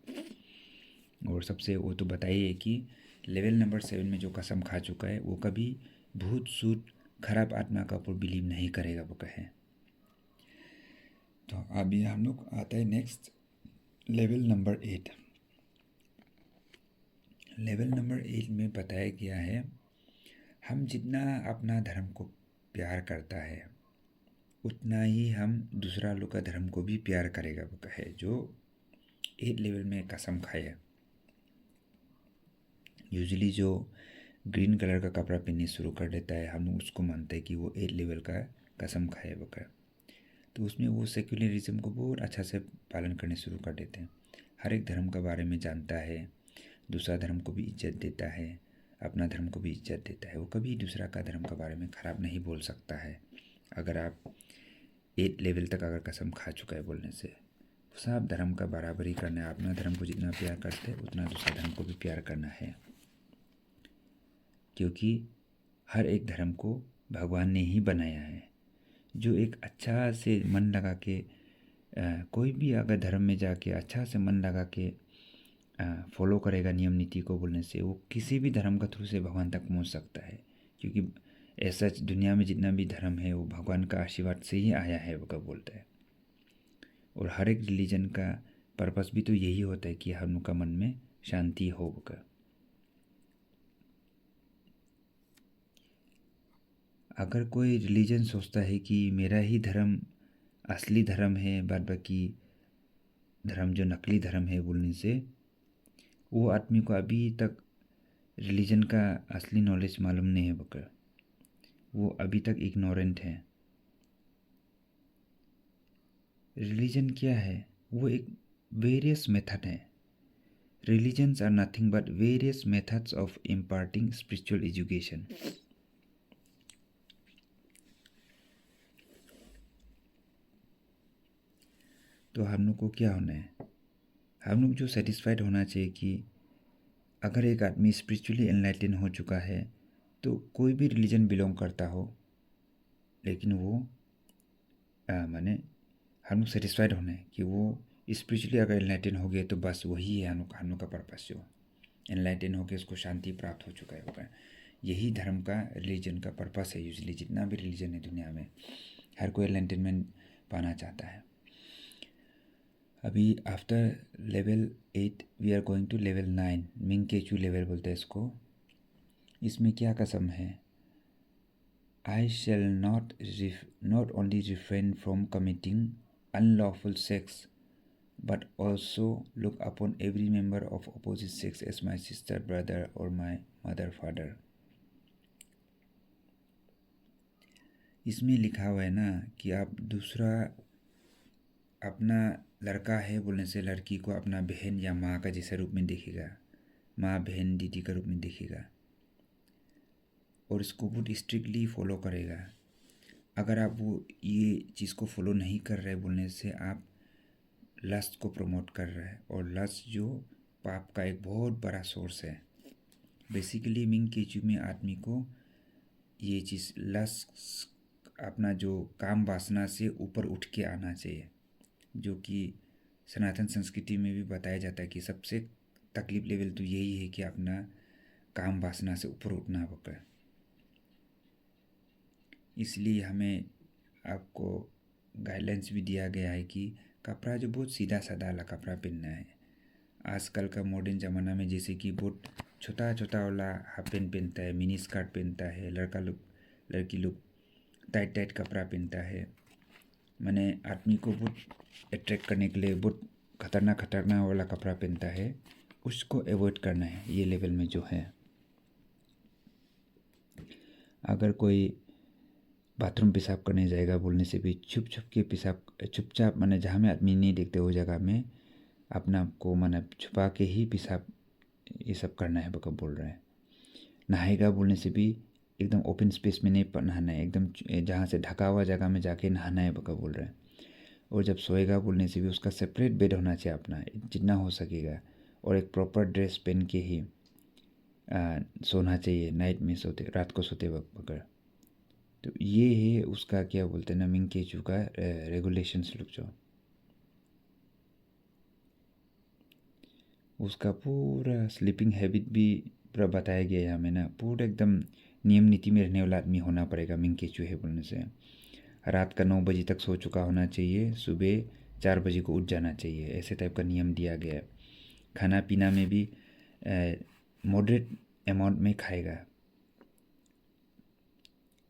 और सबसे वो तो बताइए कि लेवल नंबर 7 में जो कसम खा चुका है वो कभी भूत सूट खराब आत्मा का ऊपर बिलीव नहीं करेगा बकर है। तो अभी हम लोग आता है next level number 8। Level number 8 में बताया गया है हम जितना अपना धर्म को प्यार करता है उतना ही हम दूसरा लोग का धर्म को भी प्यार करेगा वो है, जो 8 लेवल में कसम खाए। यूजुअली जो ग्रीन कलर का कपड़ा पहनने शुरू कर देता है हम उसको मानते हैं कि वो 8 लेवल का कसम खाए वो कर। तो उसमें वो सेक्युलरिज्म को बहुत अच्छा से पालन करने शुरू कर देते हैं, हर एक धर्म के बारे में जानता है, दूसरा धर्म को भी इज्जत देता है, अपना धर्म को भी इज्जत देता है, वो कभी दूसरा का धर्म के बारे में ख़राब नहीं बोल सकता है। अगर आप 8 लेवल तक अगर कसम खा चुका है बोलने से, सब धर्म का बराबरी करना है, अपना धर्म को जितना प्यार करते हैं उतना दूसरा धर्म को भी प्यार करना है, क्योंकि हर एक धर्म को भगवान ने ही बनाया है। जो एक अच्छा से मन लगा के कोई भी अगर धर्म में जाके अच्छा से मन लगा के फॉलो करेगा नियम नीति को बोलने से, वो किसी भी धर्म का थ्रू से भगवान तक पहुंच सकता है, क्योंकि ऐसा दुनिया में जितना भी धर्म है वो भगवान का आशीर्वाद से ही आया है वो कब बोलता है। और हर एक रिलीजन का पर्पस भी तो यही होता है कि हम लोग का मन में शांति हो का। अगर कोई रिलीजन सोचता है कि मेरा ही धर्म असली धर्म है, बाद बाकी धर्म जो नकली धर्म है बोलने से, वो आदमी को अभी तक रिलीजन का असली नॉलेज मालूम नहीं है बकर, वो अभी तक इग्नोरेंट है। रिलीजन क्या है? वो एक वेरियस मेथड है। Religions are nothing but various methods of imparting spiritual education. तो हम लोग को क्या होना है? हम लोग जो सेटिस्फाइड होना चाहिए कि अगर एक आदमी स्पिरिचुअली एनलाइटन हो चुका है तो कोई भी रिलीजन बिलोंग करता हो, लेकिन वो माने हम लोग सेटिस्फाइड होना है कि वो स्पिरिचुअली अगर एनलाइटन हो गए तो बस वही है हम लोग का पर्पस। जो एनलाइटन होकर उसको शांति प्राप्त हो चुका है होगा, यही धर्म का रिलीजन का पर्पस है। यूजली जितना भी रिलीजन है दुनिया में, हर कोई एनलाइटनमेंट पाना चाहता है। अभी after level 8 we are going to level 9, मिंग केचू लेवल बोलते हैं इसको। इसमें क्या कसम है? I shall not only refrain from committing unlawful sex, but also look upon every member of opposite sex as my sister, brother, or my mother, father. इसमें लिखा हुआ है ना कि आप दूसरा अपना लड़का है बोलने से लड़की को अपना बहन या माँ का जैसा रूप में देखेगा, माँ बहन दीदी का रूप में देखेगा, और इसको बहुत स्ट्रिक्टली फॉलो करेगा। अगर आप वो ये चीज़ को फॉलो नहीं कर रहे बोलने से आप लस्ट को प्रमोट कर रहे हैं, और लस्ट जो पाप का एक बहुत बड़ा सोर्स है। बेसिकली मिंग केचू में आदमी को ये चीज़ लस्ट अपना जो काम वासना से ऊपर उठ के आना चाहिए, जो कि सनातन संस्कृति में भी बताया जाता है कि सबसे तकलीफ लेवल तो यही है कि अपना काम वासना से ऊपर उठना होगा। इसलिए हमें आपको गाइडलाइंस भी दिया गया है कि कपड़ा जो बहुत सीधा साधा वाला कपड़ा पहनना है। आजकल का मॉडर्न ज़माना में जैसे कि बहुत छोटा छोटा वाला हाफ पैंट पहनता है, मिनी स्कर्ट पहनता है, लड़की लोग टाइट टाइट कपड़ा पहनता है। मैंने आदमी को बहुत अट्रैक्ट करने के लिए बहुत खतरनाक वाला कपड़ा पहनता है, उसको अवॉइड करना है ये लेवल में जो है। अगर कोई बाथरूम पेशाब करने जाएगा बोलने से भी छुप छुप के पेशाब, चुपचाप माने जहाँ में आदमी नहीं देखते वो जगह में अपना को माने छुपा के ही पेशाब ये सब करना है बोल रहे हैं। नहाएगा बोलने से भी एकदम ओपन स्पेस में नहीं नहाना है, एकदम जहाँ से ढका हुआ जगह में जाके नहाना है बोल रहे हैं। और जब सोएगा बोलने से भी उसका सेपरेट बेड होना चाहिए अपना जितना हो सकेगा, और एक प्रॉपर ड्रेस पहन के ही सोना चाहिए नाइट में रात को सोते वक्त। तो ये है उसका क्या बोलते हैं ना मिंग केचू का रेगुलेशंस लोग जो उसका पूरा स्लीपिंग हैबिट भी पूरा बताया गया है हमें ना, पूरा एकदम नियम नीति में रहने वाला आदमी होना पड़ेगा मिंग केचू है बोलने से। रात का 9 बजे तक सो चुका होना चाहिए, सुबह 4 बजे को उठ जाना चाहिए, ऐसे टाइप का नियम दिया गया है। खाना पीना में भी मॉडरेट अमाउंट में खाएगा,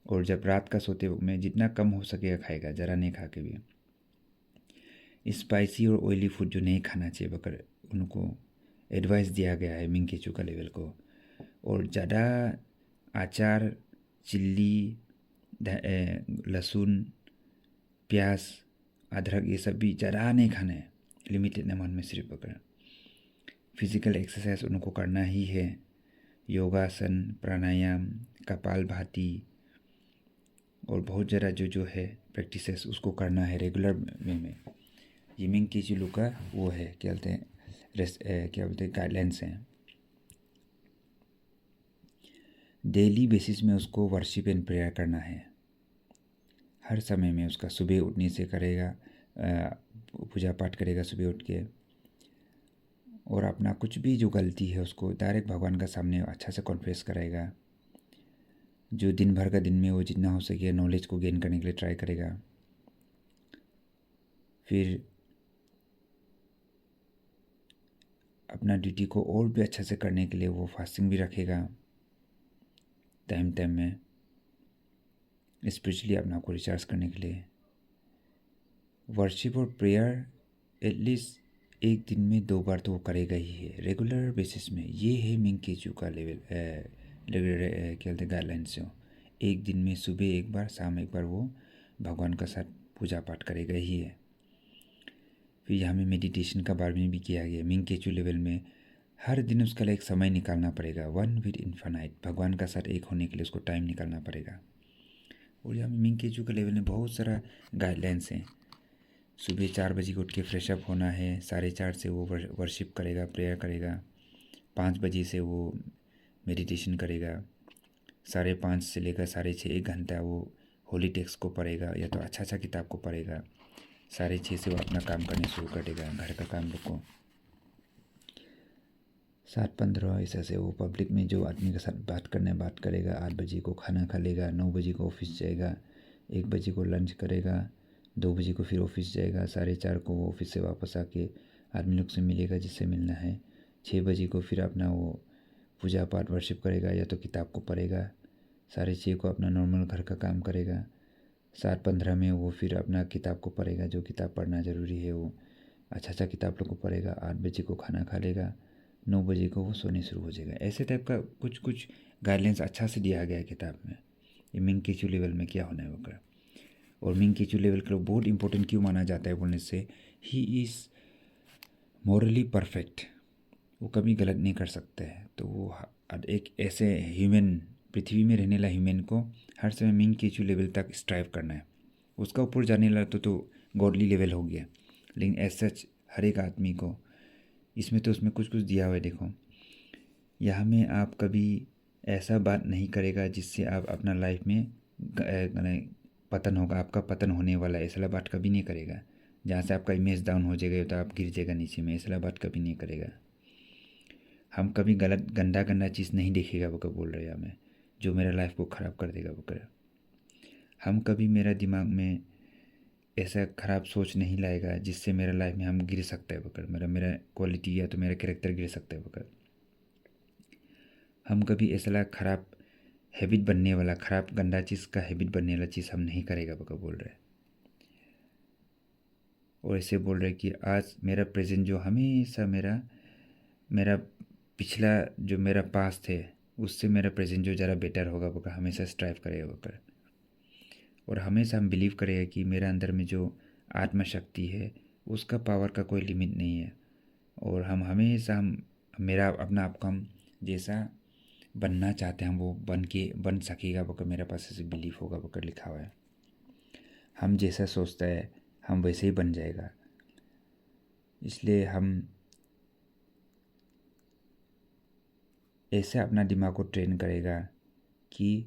और जब रात का सोते वक्त में जितना कम हो सकेगा खाएगा, ज़रा नहीं खा के भी। स्पाइसी और ऑयली फूड जो नहीं खाना चाहिए बकर उनको एडवाइस दिया गया है मिंग केचू का लेवल को। और ज़्यादा अचार, चिल्ली, लहसुन, प्याज, अदरक ये सब भी ज़्यादा नहीं खाना है, लिमिटेड अमाउंट में सिर्फ बकर। फिज़िकल एक्सरसाइज उनको करना ही है, योगासन, प्राणायाम, कपालभाति और बहुत ज़्यादा जो है प्रैक्टिसेस उसको करना है रेगुलर में। ये मिंग केचू लोग का वो है क्या बोलते हैं गाइडलाइंस हैं। डेली बेसिस में उसको वर्शिप एंड प्रेयर करना है, हर समय में उसका सुबह उठने से करेगा, पूजा पाठ करेगा सुबह उठ के, और अपना कुछ भी जो गलती है उसको डायरेक्ट भगवान का सामने अच्छा से कॉन्फेस करेगा। जो दिन भर का दिन में वो जितना हो सके नॉलेज को गेन करने के लिए ट्राई करेगा। फिर अपना ड्यूटी को और भी अच्छा से करने के लिए वो फास्टिंग भी रखेगा टाइम टाइम में, स्पिरिचुअली अपना को रिचार्ज करने के लिए। वर्शिप और प्रेयर एटलीस्ट एक दिन में 2 बार तो वो करेगा ही है रेगुलर बेसिस में। ये है मिंग केचू का लेवल क्या बोलते गाइडलाइंस। हो एक दिन में सुबह एक बार, शाम एक बार वो भगवान का साथ पूजा पाठ करेगा ही है। फिर यहाँ में मेडिटेशन का बारे में भी किया गया मिंग केचू लेवल में। हर दिन उसका लिए एक समय निकालना पड़ेगा, वन विद इन्फानाइट, भगवान का साथ एक होने के लिए उसको टाइम निकालना पड़ेगा। और यहाँ में मिंग केचू के लेवल में बहुत सारा गाइडलाइंस हैं। सुबह 4 बजे को उठ के फ्रेशअप होना है, 4:30 से वो वर्शिप करेगा, प्रेयर करेगा, 5 बजे से वो मेडिटेशन करेगा, 5:30 से लेकर 6:30 1 घंटा वो होली टेक्स्ट को पढ़ेगा या तो अच्छा किताब को पढ़ेगा। 6:30 से वो अपना काम करने शुरू कर देगा, घर का काम लोग को। 7:15 ऐसा से वो पब्लिक में जो आदमी के साथ बात करेगा। 8 बजे को खाना खा लेगा, 9 बजे को ऑफिस जाएगा, 1 बजे को लंच करेगा, 2 बजे को फिर ऑफिस जाएगा, 4:30 को वो ऑफिस से वापस आके आदमी लोग से मिलेगा जिससे मिलना है। 6 बजे को फिर अपना वो पूजा पाठ वर्शिप करेगा या तो किताब को पढ़ेगा, 6:30 को अपना नॉर्मल घर का काम करेगा। 7:15 में वो फिर अपना किताब को पढ़ेगा, जो किताब पढ़ना ज़रूरी है वो अच्छा किताब लोग को पढ़ेगा। 8 बजे को खाना खा लेगा, 9 बजे को वो सोने शुरू हो जाएगा। ऐसे टाइप का कुछ कुछ गाइडलाइंस अच्छा से दिया गया है किताब में, ये मिंग केचू लेवल में क्या होना है वो कर। और मिंग केचू लेवल का बहुत इंपॉर्टेंट क्यों माना जाता है बोलने से, ही इज़ मॉरली परफेक्ट, वो कभी गलत नहीं कर सकते हैं। तो वो एक ऐसे ह्यूमन, पृथ्वी में रहने वाला ह्यूमन को हर समय मिंग केचू लेवल तक स्ट्राइव करना है। उसका ऊपर जाने लगा तो गॉडली लेवल हो गया। लेकिन एज सच हर एक आदमी को इसमें तो उसमें कुछ कुछ दिया हुआ है। देखो यहाँ में आप कभी ऐसा बात नहीं करेगा जिससे आप अपना लाइफ में पतन होगा, आपका पतन होने वाला है, ऐसा बात कभी नहीं करेगा। जहाँ से आपका इमेज डाउन हो जाएगा तो आप गिर जाएगा नीचे में, ऐसा बात कभी नहीं करेगा। हम कभी गलत गंदा गंदा चीज़ नहीं देखेगा वो बोल रहे हैं हमें, जो मेरा लाइफ को ख़राब कर देगा वो कर। हम कभी मेरा दिमाग में ऐसा ख़राब सोच नहीं लाएगा जिससे मेरा लाइफ में हम गिर सकता है बकर, मेरा क्वालिटी या तो मेरा कैरेक्टर गिर सकता है बकर। हम कभी ऐसा ख़राब हैबिट बनने वाला, ख़राब गंदा चीज़ का हैबिट बनने वाला चीज़ हम नहीं करेगा बकर बोल रहे। और ऐसे बोल रहे कि आज मेरा प्रेजेंट जो हमेशा मेरा पिछला जो मेरा पास्ट है उससे मेरा प्रेजेंट जो ज़रा बेटर होगा वो हमेशा स्ट्राइव करेगा वो कर। और हमेशा हम बिलीव करेगा कि मेरा अंदर में जो आत्मा शक्ति है उसका पावर का कोई लिमिट नहीं है। और हम हमेशा मेरा अपना आप को हम जैसा बनना चाहते हैं हम वो बन सकेगा वो कर, मेरे पास ऐसे बिलीव होगा वो कर लिखा हुआ है। हम जैसा सोचता है हम वैसे ही बन जाएगा। इसलिए हम ऐसे अपना दिमाग को ट्रेन करेगा कि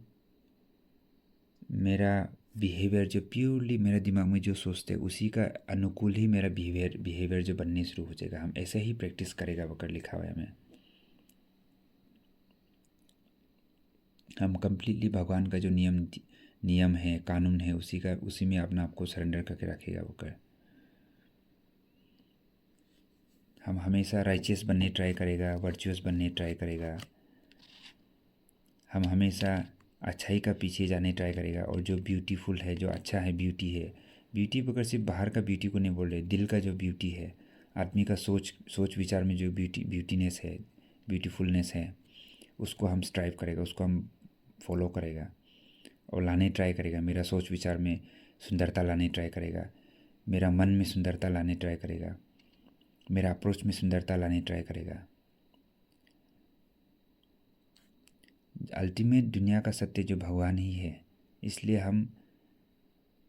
मेरा बिहेवियर जो प्योरली मेरा दिमाग में जो सोचते हैं उसी का अनुकूल ही मेरा बिहेवियर जो बनने शुरू हो जाएगा। हम ऐसे ही प्रैक्टिस करेगा बकर लिखा हुआ है हमें। हम कम्प्लीटली भगवान का जो नियम है, कानून है, उसी में अपना आपको सरेंडर करके रखेगा बकर। हम हमेशा राइचियस बनने ट्राई करेगा, वर्चुअस बनने ट्राई करेगा। हम हमेशा अच्छाई का पीछे जाने ट्राई करेगा। और जो ब्यूटीफुल है, जो अच्छा है, ब्यूटी बगैर सिर्फ बाहर का ब्यूटी को नहीं बोल रहे, दिल का जो ब्यूटी है, आदमी का सोच विचार में जो ब्यूटीनेस है, ब्यूटीफुलनेस है, उसको हम स्ट्राइव करेगा, उसको हम फॉलो करेगा और लाने ट्राई करेगा। मेरा सोच विचार में सुंदरता लाने ट्राई करेगा, मेरा मन में सुंदरता लाने ट्राई करेगा, मेरा अप्रोच में सुंदरता लाने ट्राई करेगा। अल्टीमेट दुनिया का सत्य जो भगवान ही है, इसलिए हम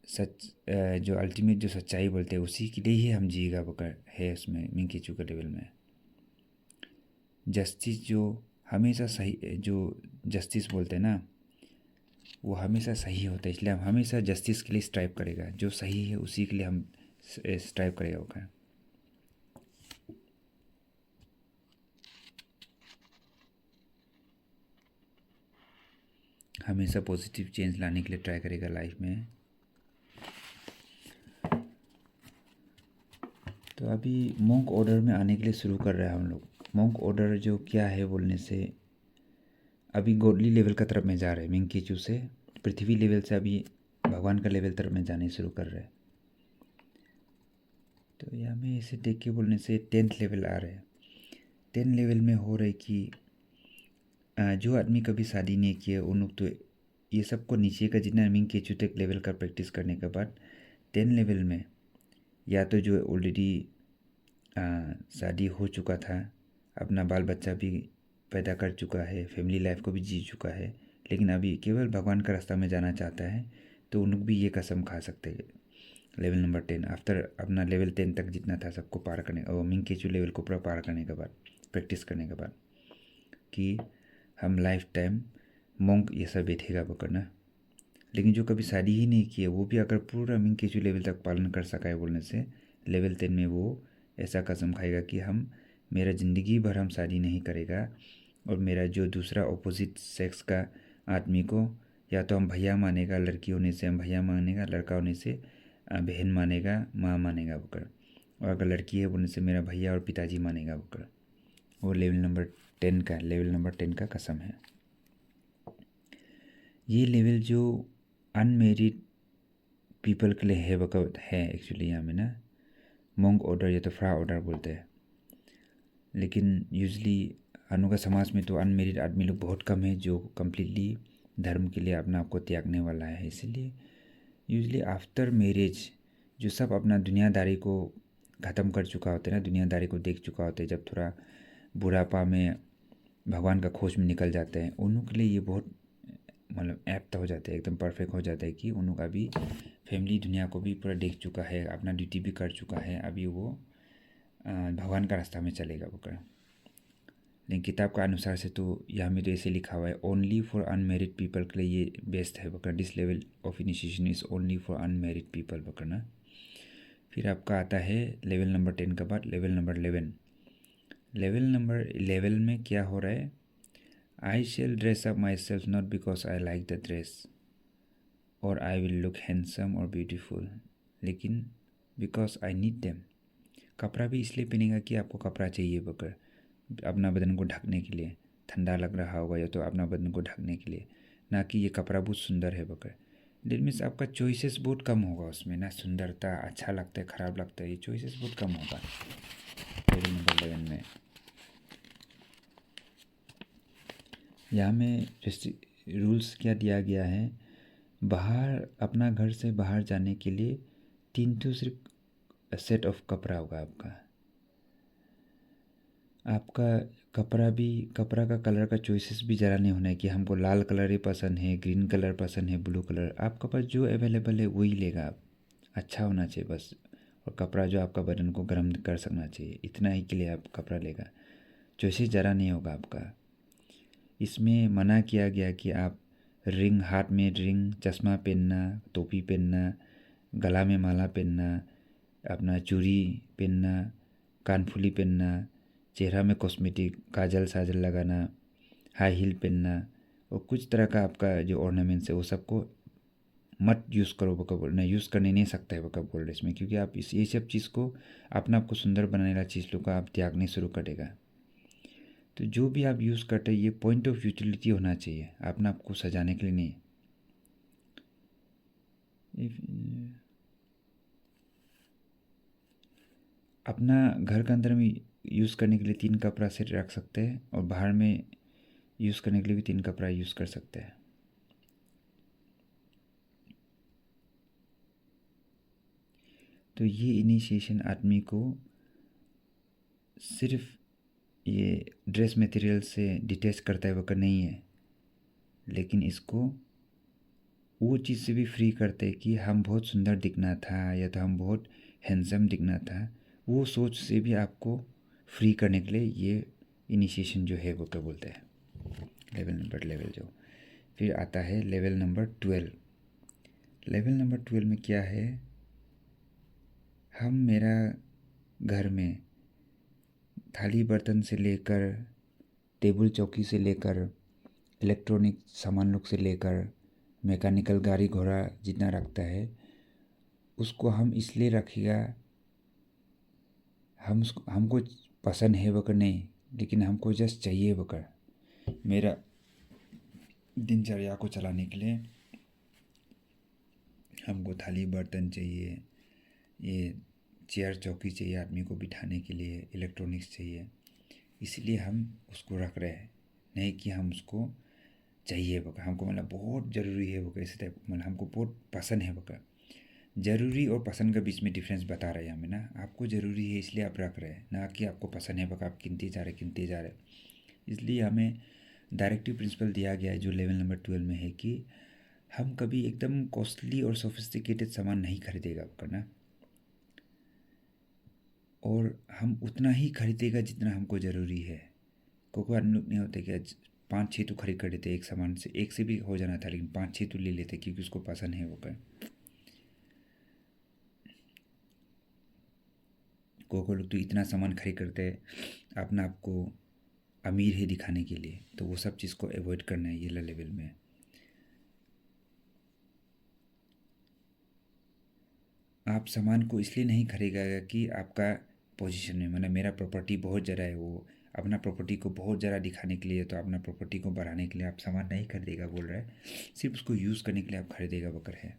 जो अल्टीमेट जो सच्चाई बोलते हैं उसी के लिए ही हम जिएगा बकर है उसमें मिंग केचू के लेवल में। जस्टिस जो हमेशा सही, जो जस्टिस बोलते हैं ना वो हमेशा सही होता है। इसलिए हम हमेशा जस्टिस के लिए स्ट्राइव करेगा, जो सही है उसी के लिए हम स्ट्राइव करेगा बकर। हमेशा पॉजिटिव चेंज लाने के लिए ट्राई करेगा लाइफ में। तो अभी मॉन्क ऑर्डर में आने के लिए शुरू कर रहे हैं हम लोग। मॉन्क ऑर्डर जो क्या है बोलने से, अभी गॉडली लेवल का तरफ में जा रहे हैं, मिंग केचू से पृथ्वी लेवल से अभी भगवान का लेवल तरफ में जाने शुरू कर रहे हैं। तो यहाँ में इसे देख के बोलने से 10th लेवल आ रहे हैं। 10 लेवल में हो रही कि जो आदमी कभी शादी नहीं किए उन लोग तो ये सबको नीचे का जितना मिंग केचू तक लेवल का प्रैक्टिस करने के बाद 10 लेवल में या तो जो ऑलरेडी शादी हो चुका था, अपना बाल बच्चा भी पैदा कर चुका है, फैमिली लाइफ को भी जी चुका है, लेकिन अभी केवल भगवान का रास्ता में जाना चाहता है, तो उन लोग भी ये कसम खा सकते हैं लेवल नंबर 10 आफ्टर अपना लेवल 10 तक जितना था सबको पार करने और मिंग केचू लेवल को पूरा पार करने के बाद, प्रैक्टिस करने के बाद, कि हम लाइफ टाइम मॉन्क ये सब बैठेगा वो करना। लेकिन जो कभी शादी ही नहीं किए वो भी अगर पूरा मिंग केचू लेवल तक पालन कर सका है बोलने से लेवल 10 में वो ऐसा कसम खाएगा कि मेरा ज़िंदगी भर हम शादी नहीं करेगा और मेरा जो दूसरा ऑपोजिट सेक्स का आदमी को या तो हम भैया मानेगा, लड़की होने से हम भैया मानेगा, लड़का होने से बहन मानेगा, माँ मानेगा बकर। और अगर लड़की है बोलने से मेरा भैया और पिताजी मानेगा बकर। वो लेवल नंबर 10 का कसम है। ये लेवल जो अनमेरिड पीपल के लिए है वक्त है एक्चुअली यहाँ में ना, मोंग ऑर्डर या तो फ्रा ऑर्डर बोलते हैं। लेकिन यूजली अनु का समाज में तो अनमेरिड आदमी लोग बहुत कम है जो कम्प्लीटली धर्म के लिए अपना आपको त्यागने वाला है। इसीलिए यूजली आफ्टर मैरिज जो सब अपना दुनियादारी को ख़त्म कर चुका होता है ना, दुनियादारी को देख चुका होता है, जब थोड़ा बुढ़ापा में भगवान का खोज में निकल जाते हैं, उन लोग के लिए ये बहुत मतलब एप्ट हो जाता है, एकदम परफेक्ट हो जाता है कि उन लोग का भी फैमिली दुनिया को भी पूरा देख चुका है, अपना ड्यूटी भी कर चुका है, अभी वो भगवान का रास्ता में चलेगा बोकर। लेकिन किताब का अनुसार से तो यहाँ में तो ऐसे लिखा हुआ है ओनली फॉर अनमेरिड पीपल के लिए ये बेस्ट है बोकर। This level of initiation is only for unmarried people बोकर ना। फिर आपका आता है लेवल नंबर 10 के बाद लेवल नंबर 11। लेवल नंबर 11 में क्या हो रहा है, I shell dress up my self not because I like the dress और आई विल लुक हैंडसम और ब्यूटीफुल, लेकिन बिकॉज आई नीड देम। कपड़ा भी इसलिए पहनेगा कि आपको कपड़ा चाहिए बकर, अपना बदन को ढकने के लिए, ठंडा लग रहा होगा या तो अपना बदन को ढकने के लिए, ना कि ये कपड़ा बहुत सुंदर है बकर। डेट मीन्स आपका चॉइसेस बहुत कम होगा उसमें ना, सुंदरता अच्छा लगता है खराब लगता है ये चॉइसेस बहुत कम होगा लेवल नंबर 11 में। यहाँ में रूल्स क्या दिया गया है, बाहर अपना घर से बाहर जाने के लिए 3 तो सिर्फ सेट ऑफ कपड़ा होगा आपका। आपका कपड़ा का कलर का चॉइसेस भी ज़रा नहीं होना है कि हमको लाल कलर ही पसंद है, ग्रीन कलर पसंद है, ब्लू कलर। आपके पास जो अवेलेबल है वही लेगा आप, अच्छा होना चाहिए बस। और कपड़ा जो आपका बदन को गर्म कर सकना चाहिए, इतना ही के लिए आप कपड़ा लेगा, चॉइसेस ज़रा नहीं होगा आपका। इसमें मना किया गया कि आप रिंग, हाथ में रिंग, चश्मा पहनना, टोपी पहनना, गला में माला पहनना, अपना चूड़ी पहनना, कानफुली पहनना, चेहरा में कॉस्मेटिक काजल साजल लगाना, हाई हील पहनना और कुछ तरह का आपका जो ऑर्नामेंट्स है वो सबको मत यूज़ करो बका बोलना, यूज़ करने नहीं सकता है बका बोल रहे इसमें, क्योंकि आप इस ये सब चीज़ को अपना आपको सुंदर बनाने वाला चीज़ लोग का आप त्यागने शुरू करेगा। तो जो भी आप यूज़ करते हैं ये पॉइंट ऑफ यूटिलिटी होना चाहिए, अपना आपको सजाने के लिए नहीं। अपना घर के अंदर में यूज़ करने के लिए 3 कपड़ा सेट रख सकते हैं और बाहर में यूज़ करने के लिए भी 3 कपड़ा यूज़ कर सकते हैं। तो ये इनिशिएशन आदमी को सिर्फ ये ड्रेस मटेरियल से डिटैच करता है वकर नहीं है, लेकिन इसको वो चीज़ से भी फ्री करते हैं कि हम बहुत सुंदर दिखना था या तो हम बहुत हैंडसम दिखना था, वो सोच से भी आपको फ्री करने के लिए ये इनिशिएशन जो है वो क्या बोलते हैं लेवल जो। फिर आता है लेवल नंबर 12। लेवल नंबर 12 में क्या है, हम मेरा घर में थाली बर्तन से लेकर टेबल चौकी से लेकर इलेक्ट्रॉनिक सामान लोग से लेकर मैकेनिकल गाड़ी घोड़ा जितना रखता है उसको हम इसलिए रखेगा, हमको पसंद है वकर नहीं, लेकिन हमको जस्ट चाहिए वकर मेरा दिनचर्या को चलाने के लिए हमको थाली बर्तन चाहिए, ये चेयर चौकी चाहिए आदमी को बिठाने के लिए, इलेक्ट्रॉनिक्स चाहिए, इसलिए हम उसको रख रहे हैं, नहीं कि हम उसको चाहिए बका, हमको मतलब बहुत ज़रूरी है बका, इसी टाइप मतलब हमको बहुत पसंद है बका। ज़रूरी और पसंद के बीच में डिफरेंस बता रहे हैं हमें ना, आपको ज़रूरी है इसलिए आप रख रहे हैं, ना कि आपको पसंद है बका आप गिनते जा रहे। इसलिए हमें डायरेक्टिव प्रिंसिपल दिया गया है जो लेवल नंबर 12 में है कि हम कभी एकदम कॉस्टली और सोफिस्टिकेटेड सामान नहीं खरीदेगा आपका ना, और हम उतना ही खरीदेगा जितना हमको ज़रूरी है। कोई आदमी लोग नहीं होते कि 5-6 तो खरीद कर देते एक सामान से, एक से भी हो जाना था लेकिन 5-6 तो ले लेते क्योंकि उसको पसंद है वो कर। कोई लोग तो इतना सामान खरीद करते अपना आपको अमीर है दिखाने के लिए, तो वो सब चीज़ को अवॉइड करना है ये लेवल में। आप सामान को इसलिए नहीं खरीदेगा कि आपका पोजीशन में मतलब मेरा प्रॉपर्टी बहुत ज़्यादा है, वो अपना प्रॉपर्टी को बहुत ज़्यादा दिखाने के लिए, तो अपना प्रॉपर्टी को बढ़ाने के लिए आप सामान नहीं खरीदेगा बोल रहा है, सिर्फ उसको यूज़ करने के लिए आप खरीदेगा बकर है।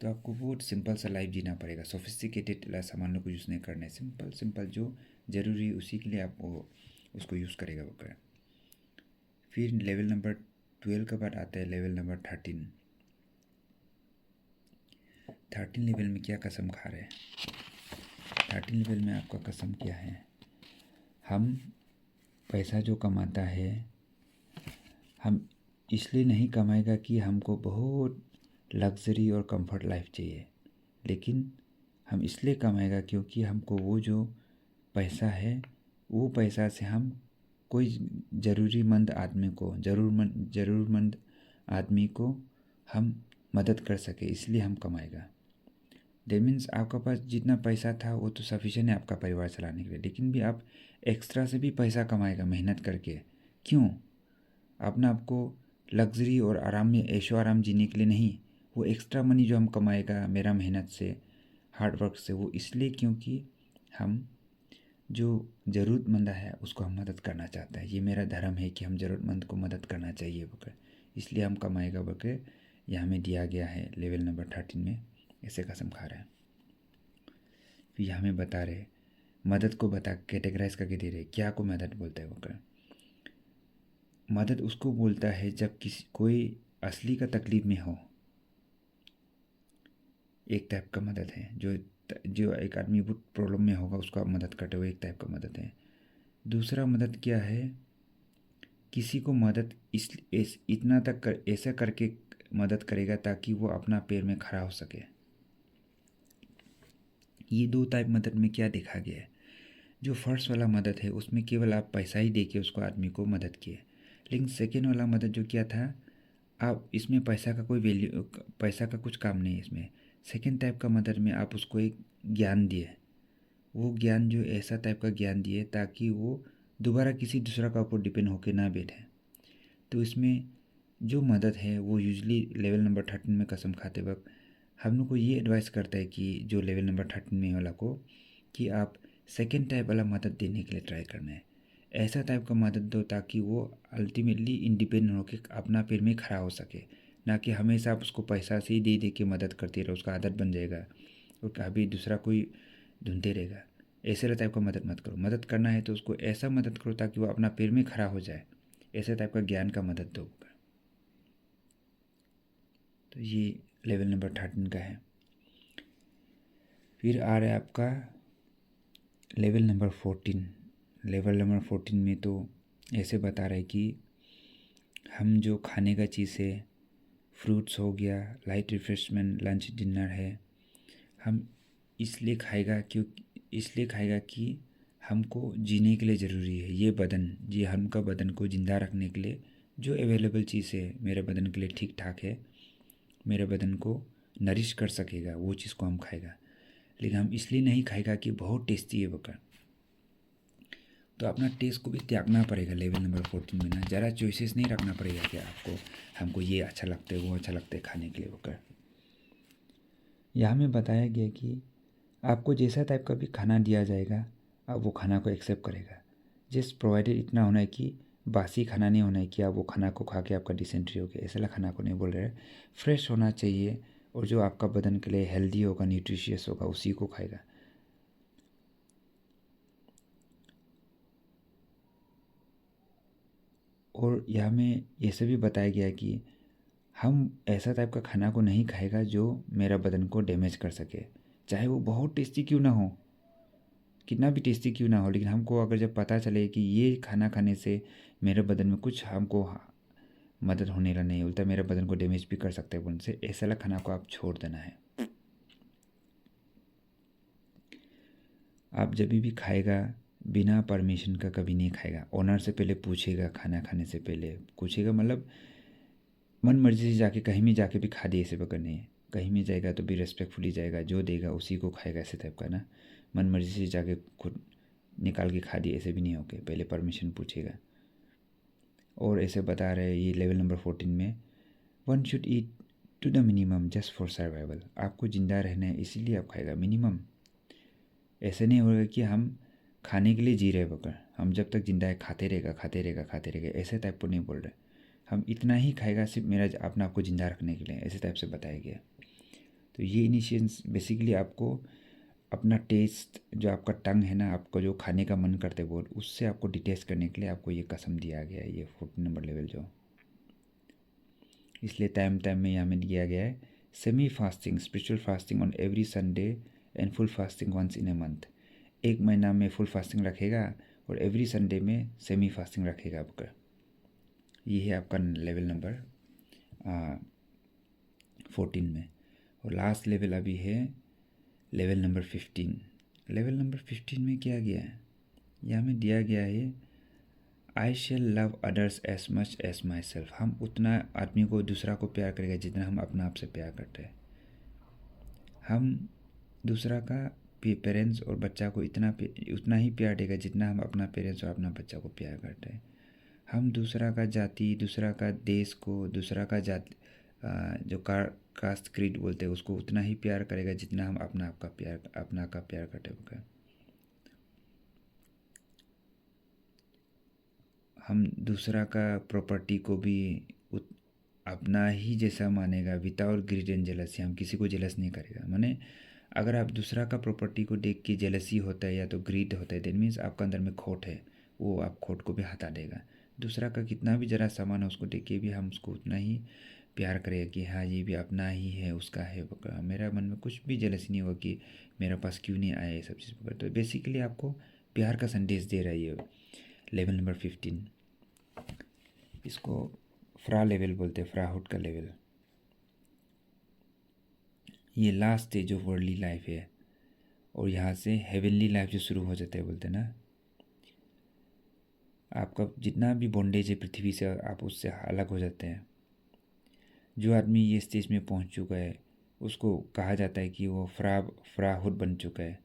तो आपको बहुत सिंपल सा लाइफ जीना पड़ेगा, सोफिस्टिकेटेड सामानों को यूज़ नहीं करना है, सिंपल सिंपल जो ज़रूरी है उसी के लिए आप वो उसको यूज़ करेगा बकर। फिर लेवल नंबर 12 के बाद आता है लेवल नंबर 13। 13 लेवल में क्या कसम खा रहे हैं? 13 लेवल में आपका कसम क्या है? हम पैसा जो कमाता है हम इसलिए नहीं कमाएगा कि हमको बहुत लग्जरी और कंफर्ट लाइफ चाहिए, लेकिन हम इसलिए कमाएगा क्योंकि हमको वो जो पैसा है वो पैसा से हम कोई ज़रूरतमंद आदमी को हम मदद कर सके, इसलिए हम कमाएगा। दैट मीन्स आपका पास जितना पैसा था वो तो सफिशिएंट है आपका परिवार चलाने के लिए, लेकिन भी आप एक्स्ट्रा से भी पैसा कमाएगा मेहनत करके। क्यों? अपना आपको लग्जरी और आराम में ऐशो आराम जीने के लिए नहीं, वो एक्स्ट्रा मनी जो हम कमाएगा मेरा मेहनत से, हार्ड वर्क से, वो इसलिए क्योंकि हम जो ज़रूरतमंद है उसको हम मदद करना चाहता है। ये मेरा धर्म है कि हम ज़रूरतमंद को मदद करना चाहिए बकर, इसलिए हम कमाएगा बकर। यह हमें दिया गया है लेवल नंबर 13 में, ऐसे कसम खा रहा है। फिर हमें बता रहे मदद को बता कैटेगराइज करके दे रहे क्या को मदद बोलता है बकर। मदद उसको बोलता है जब कोई असली का तकलीफ में हो, एक टाइप का मदद है। जो एक आदमी बहुत प्रॉब्लम में होगा उसको आप मदद करते हो, एक टाइप का मदद है। दूसरा मदद क्या है? किसी को मदद इतना तक ऐसा करके मदद करेगा ताकि वो अपना पैर में खड़ा हो सके। ये दो टाइप मदद में क्या देखा गया है? जो फर्स्ट वाला मदद है उसमें केवल आप पैसा ही दे के उसको आदमी को मदद किए, लेकिन सेकेंड वाला मदद जो क्या था, आप इसमें पैसा का कोई वैल्यू, पैसा का कुछ काम नहीं है इसमें। सेकेंड टाइप का मदद में आप उसको एक ज्ञान दिए, वो ज्ञान जो ऐसा टाइप का ज्ञान दिए ताकि वो दोबारा किसी दूसरा का ऊपर डिपेंड होकर ना बैठे। तो इसमें जो मदद है वो यूजली लेवल नंबर 13 में कसम खाते वक्त हम लोग को ये एडवाइस करता है कि जो लेवल नंबर 13 में वाला को, कि आप सेकेंड टाइप वाला मदद देने के लिए ट्राई करना है। ऐसा टाइप का मदद दो ताकि वो अल्टीमेटली इंडिपेंडेंट होकर अपना पैर में खड़ा हो सके, ना कि हमेशा आप उसको पैसा से ही दे दे के मदद करते रहो, उसका आदत बन जाएगा और कभी दूसरा कोई ढूंढते रहेगा। ऐसे टाइप का मदद मत करो। मदद करना है तो उसको ऐसा मदद करो ताकि वो अपना पैर में खड़ा हो जाए, ऐसे टाइप का ज्ञान का मदद दो। तो ये लेवल नंबर 13 का है। फिर आ रहा है आपका लेवल नंबर 14। लेवल नंबर 14 में तो ऐसे बता रहा है कि हम जो खाने का चीज़ है, फ्रूट्स हो गया, लाइट रिफ्रेशमेंट, लंच डिनर है, हम इसलिए खाएगा कि हमको जीने के लिए ज़रूरी है। ये बदन, ये हमका बदन को ज़िंदा रखने के लिए जो अवेलेबल चीज़ है मेरे बदन के लिए ठीक ठाक है, मेरे बदन को नरिश कर सकेगा, वो चीज़ को हम खाएगा। लेकिन हम इसलिए नहीं खाएगा कि बहुत टेस्टी है बकर। तो अपना टेस्ट को भी त्यागना पड़ेगा लेवल नंबर 14 में ना, ज़रा चॉइसेस नहीं रखना पड़ेगा कि आपको हमको ये अच्छा लगता है वो अच्छा लगता है खाने के लिए बकर। यहाँ में बताया गया कि आपको जैसा टाइप का भी खाना दिया जाएगा आप वो खाना को एक्सेप्ट करेगा। जस्ट प्रोवाइडेड इतना होना है कि बासी खाना नहीं होना है कि आप वो खाना को खा के आपका डिसेंट्री हो गया, ऐसा खाना को नहीं बोल रहे। फ्रेश होना चाहिए और जो आपका बदन के लिए हेल्दी होगा, न्यूट्रिशियस होगा, उसी को खाएगा। और यहाँ में ऐसे भी बताया गया है कि हम ऐसा टाइप का खाना को नहीं खाएगा जो मेरा बदन को डैमेज कर सके, चाहे वो बहुत टेस्टी क्यों ना हो, कितना भी टेस्टी क्यों ना हो। लेकिन हमको अगर जब पता चले कि ये खाना खाने से मेरे बदन में कुछ हमको मदद होने वाला नहीं, उल्टा मेरे बदन को डैमेज भी कर सकता है, उनसे ऐसा वाला खाना को आप छोड़ देना है। आप जब भी खाएगा बिना परमिशन का कभी नहीं खाएगा। ओनर से पहले पूछेगा, खाना खाने से पहले पूछेगा, मतलब मन मर्जी से जाके कहीं भी जाके भी खा दे, ऐसे बकर नहीं। कहीं भी जाएगा तो भी रेस्पेक्टफुली जाएगा, जो देगा उसी को खाएगा, ऐसे टाइप का ना। मन मर्जी से जाके खुद निकाल के खा दिए, ऐसे भी नहीं होके, पहले परमिशन पूछेगा। और ऐसे बता रहे ये लेवल नंबर 14 में, one should eat to the minimum just for survival. आपको ज़िंदा रहना है इसीलिए आप खाएगा मिनिमम। ऐसे नहीं होगा कि हम खाने के लिए जी रहे बकर, हम जब तक जिंदा है खाते रहेगा खाते रहेगा खाते रहेगा, ऐसे टाइप को नहीं बोल रहे। हम इतना ही खाएगा सिर्फ मेरा अपना आपको जिंदा रखने के लिए, ऐसे टाइप से बताया गया। तो ये इनिशिएशंस बेसिकली आपको अपना टेस्ट, जो आपका टंग है ना, आपको जो खाने का मन करते वो, उससे आपको डिटेस्ट करने के लिए आपको ये कसम दिया गया है, ये 14 नंबर लेवल जो। इसलिए टाइम टाइम में यहाँ में दिया गया है semi fasting, spiritual fasting on every Sunday and full fasting once in a month. एक महीना में फुल फास्टिंग रखेगा और एवरी संडे में सेमी फास्टिंग रखेगा आपका। ये है आपका लेवल नंबर 14 में। और लास्ट लेवल अभी है लेवल नंबर 15। लेवल नंबर 15 में क्या गया है, यहाँ में दिया गया है I shall love others as much as myself. हम उतना आदमी को, दूसरा को प्यार करेगा जितना हम अपना आप से प्यार करते हैं। हम दूसरा का पेरेंट्स और बच्चा को उतना ही प्यार देगा जितना हम अपना पेरेंट्स और अपना बच्चा को प्यार करते हैं। हम दूसरा का जाति, दूसरा का देश को, दूसरा का जो कास्ट क्रीड बोलते हैं उसको उतना ही प्यार करेगा जितना हम अपना का प्यार करते हैं। हम दूसरा का प्रॉपर्टी को भी अपना ही जैसा मानेगा विदाउट ग्रीड एंड जेलसी। हम किसी को जेलस नहीं करेगा। माने अगर आप दूसरा का प्रॉपर्टी को देख के जेलसी होता है या तो ग्रीड होता है, दैट मीन्स आपका अंदर में खोट है, वो आप खोट को भी हटा देगा। दूसरा का कितना भी ज़रा सामान है उसको देख के भी हम उसको उतना ही प्यार करेगा कि हाँ ये भी अपना ही है, उसका है। मेरा मन में कुछ भी जेलसी नहीं होगा कि मेरे पास क्यों नहीं आया ये सब चीज़ पकड़। तो बेसिकली आपको प्यार का संदेश दे रहा है ये लेवल नंबर 15। इसको फ्रा लेवल बोलते हैं, फ्राहुड का लेवल। ये last stage of worldly life है और यहाँ से हेवनली लाइफ जो शुरू हो जाता है बोलते हैं ना। आपका जितना भी बॉन्डेज है पृथ्वी से, आप उससे अलग हो जाते हैं। जो आदमी ये स्टेज में पहुँच चुका है उसको कहा जाता है कि वो फ्राहुड बन चुका है।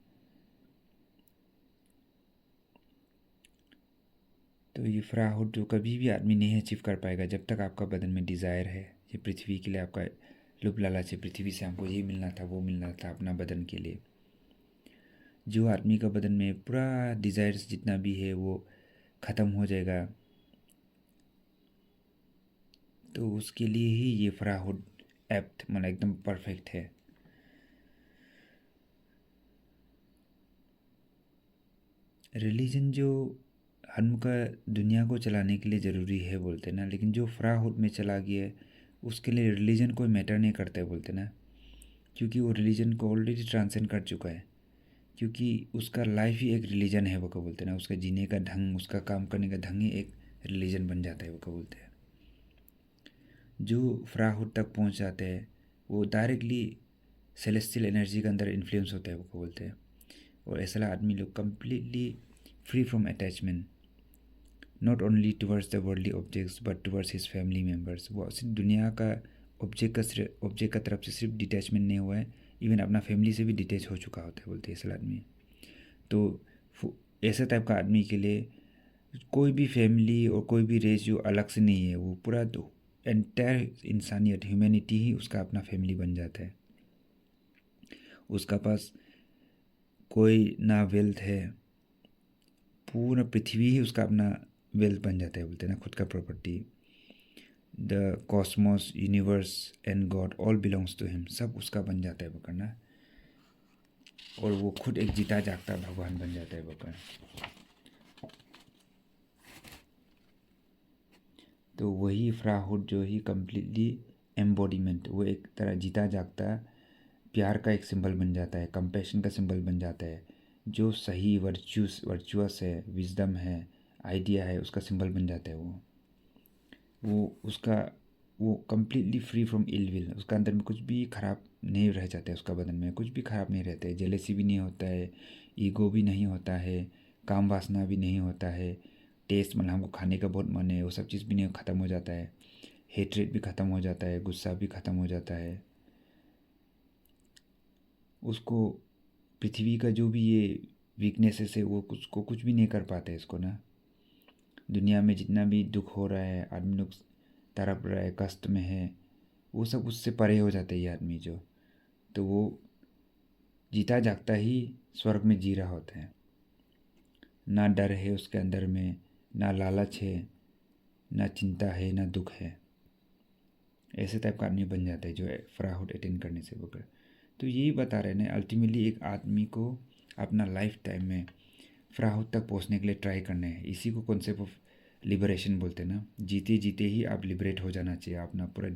तो ये फ्राहुड जो कभी भी आदमी नहीं अचीव कर पाएगा जब तक आपका बदन में डिज़ायर है। ये पृथ्वी के लिए आपका लुभ लालच है, पृथ्वी से हमको ये मिलना था वो मिलना था अपना बदन के लिए। जो आदमी का बदन में पूरा डिज़ायर्स जितना भी है वो ख़त्म हो जाएगा, तो उसके लिए ही ये फ्राहुड एप्ट मतलब एकदम परफेक्ट है। रिलीजन जो हमका दुनिया को चलाने के लिए ज़रूरी है बोलते ना, लेकिन जो फ्राहुड में चला गया है उसके लिए रिलीजन कोई मैटर नहीं करता है बोलते ना, क्योंकि वो रिलीजन को ऑलरेडी ट्रांसेंड कर चुका है। क्योंकि उसका लाइफ ही एक रिलीजन है वो, क्या बोलते हैं ना, उसका जीने का ढंग, उसका काम करने का ढंग ही एक रिलीजन बन जाता है वो, क्या बोलते हैं। जो फ्राहुड तक पहुंच जाते हैं वो डायरेक्टली सेलेस्टियल एनर्जी के अंदर इन्फ्लुएंस होता है वो, क्या बोलते हैं। और ऐसा आदमी लोग completely free from attachment, not only towards the worldly objects but towards his family members. वो सिर्फ दुनिया का ऑब्जेक्ट का तरफ से सिर्फ डिटैचमेंट नहीं हुआ है, इवन अपना फैमिली से भी डिटैच हो चुका होता है बोलते हैं ऐसा आदमी। तो ऐसा टाइप का आदमी के लिए कोई भी फैमिली और कोई भी रेस जो अलग से नहीं है, वो पूरा तो एंटायर इंसानियत, ह्यूमैनिटी ही उसका अपना फैमिली बन जाता है। उसका पास कोई ना वेल्थ है, पूरा पृथ्वी ही उसका अपना वेल्थ बन जाता है बोलते हैं ना, खुद का property. The cosmos, universe and God all belongs to him, सब उसका बन जाता है वो करना। और वो खुद एक जीता जागता भगवान बन जाता है वो करना। तो वही फ्राहुड जो ही कम्प्लीटली एम्बॉडीमेंट, वो एक तरह जीता जागता प्यार का एक सिंबल बन जाता है, कंपैशन का सिंबल बन जाता है। जो सही वर्चुअस है, विजडम है, आइडिया है, उसका सिंबल बन जाता है वो completely free from ill will. उसका अंदर में कुछ भी खराब नहीं रह जाता है, उसका बदन में कुछ भी खराब नहीं रहता है। जेलेसी भी नहीं होता है, ईगो भी नहीं होता है, काम वासना भी नहीं होता है, टेस्ट मतलब हमको खाने का बहुत मन है वो सब चीज़ भी नहीं, ख़त्म हो जाता है। हेट्रेड भी ख़त्म हो जाता है, गुस्सा भी ख़त्म हो जाता है। उसको पृथ्वी का जो भी ये वीकनेसेस है वो कुछ भी नहीं कर पाते इसको ना। दुनिया में जितना भी दुख हो रहा है, आदमी लोग तड़प रहा है, कष्ट में है, वो सब उससे परे हो जाता है ये आदमी जो। तो वो जीता जागता ही स्वर्ग में जी रहा होता है। ना डर है उसके अंदर में, ना लालच है, ना चिंता है, ना दुख है। ऐसे टाइप का आदमी बन जाता है जो फ्राहुड अटेंड करने से होकर। तो यही बता रहे हैं अल्टीमेटली एक आदमी को अपना लाइफ टाइम में फ्राहुड तक पहुंचने के लिए ट्राई करना है। इसी को कॉन्सेप्ट ऑफ लिबरेशन बोलते हैं ना। जीते जीते ही आप लिबरेट हो जाना चाहिए अपना पूरा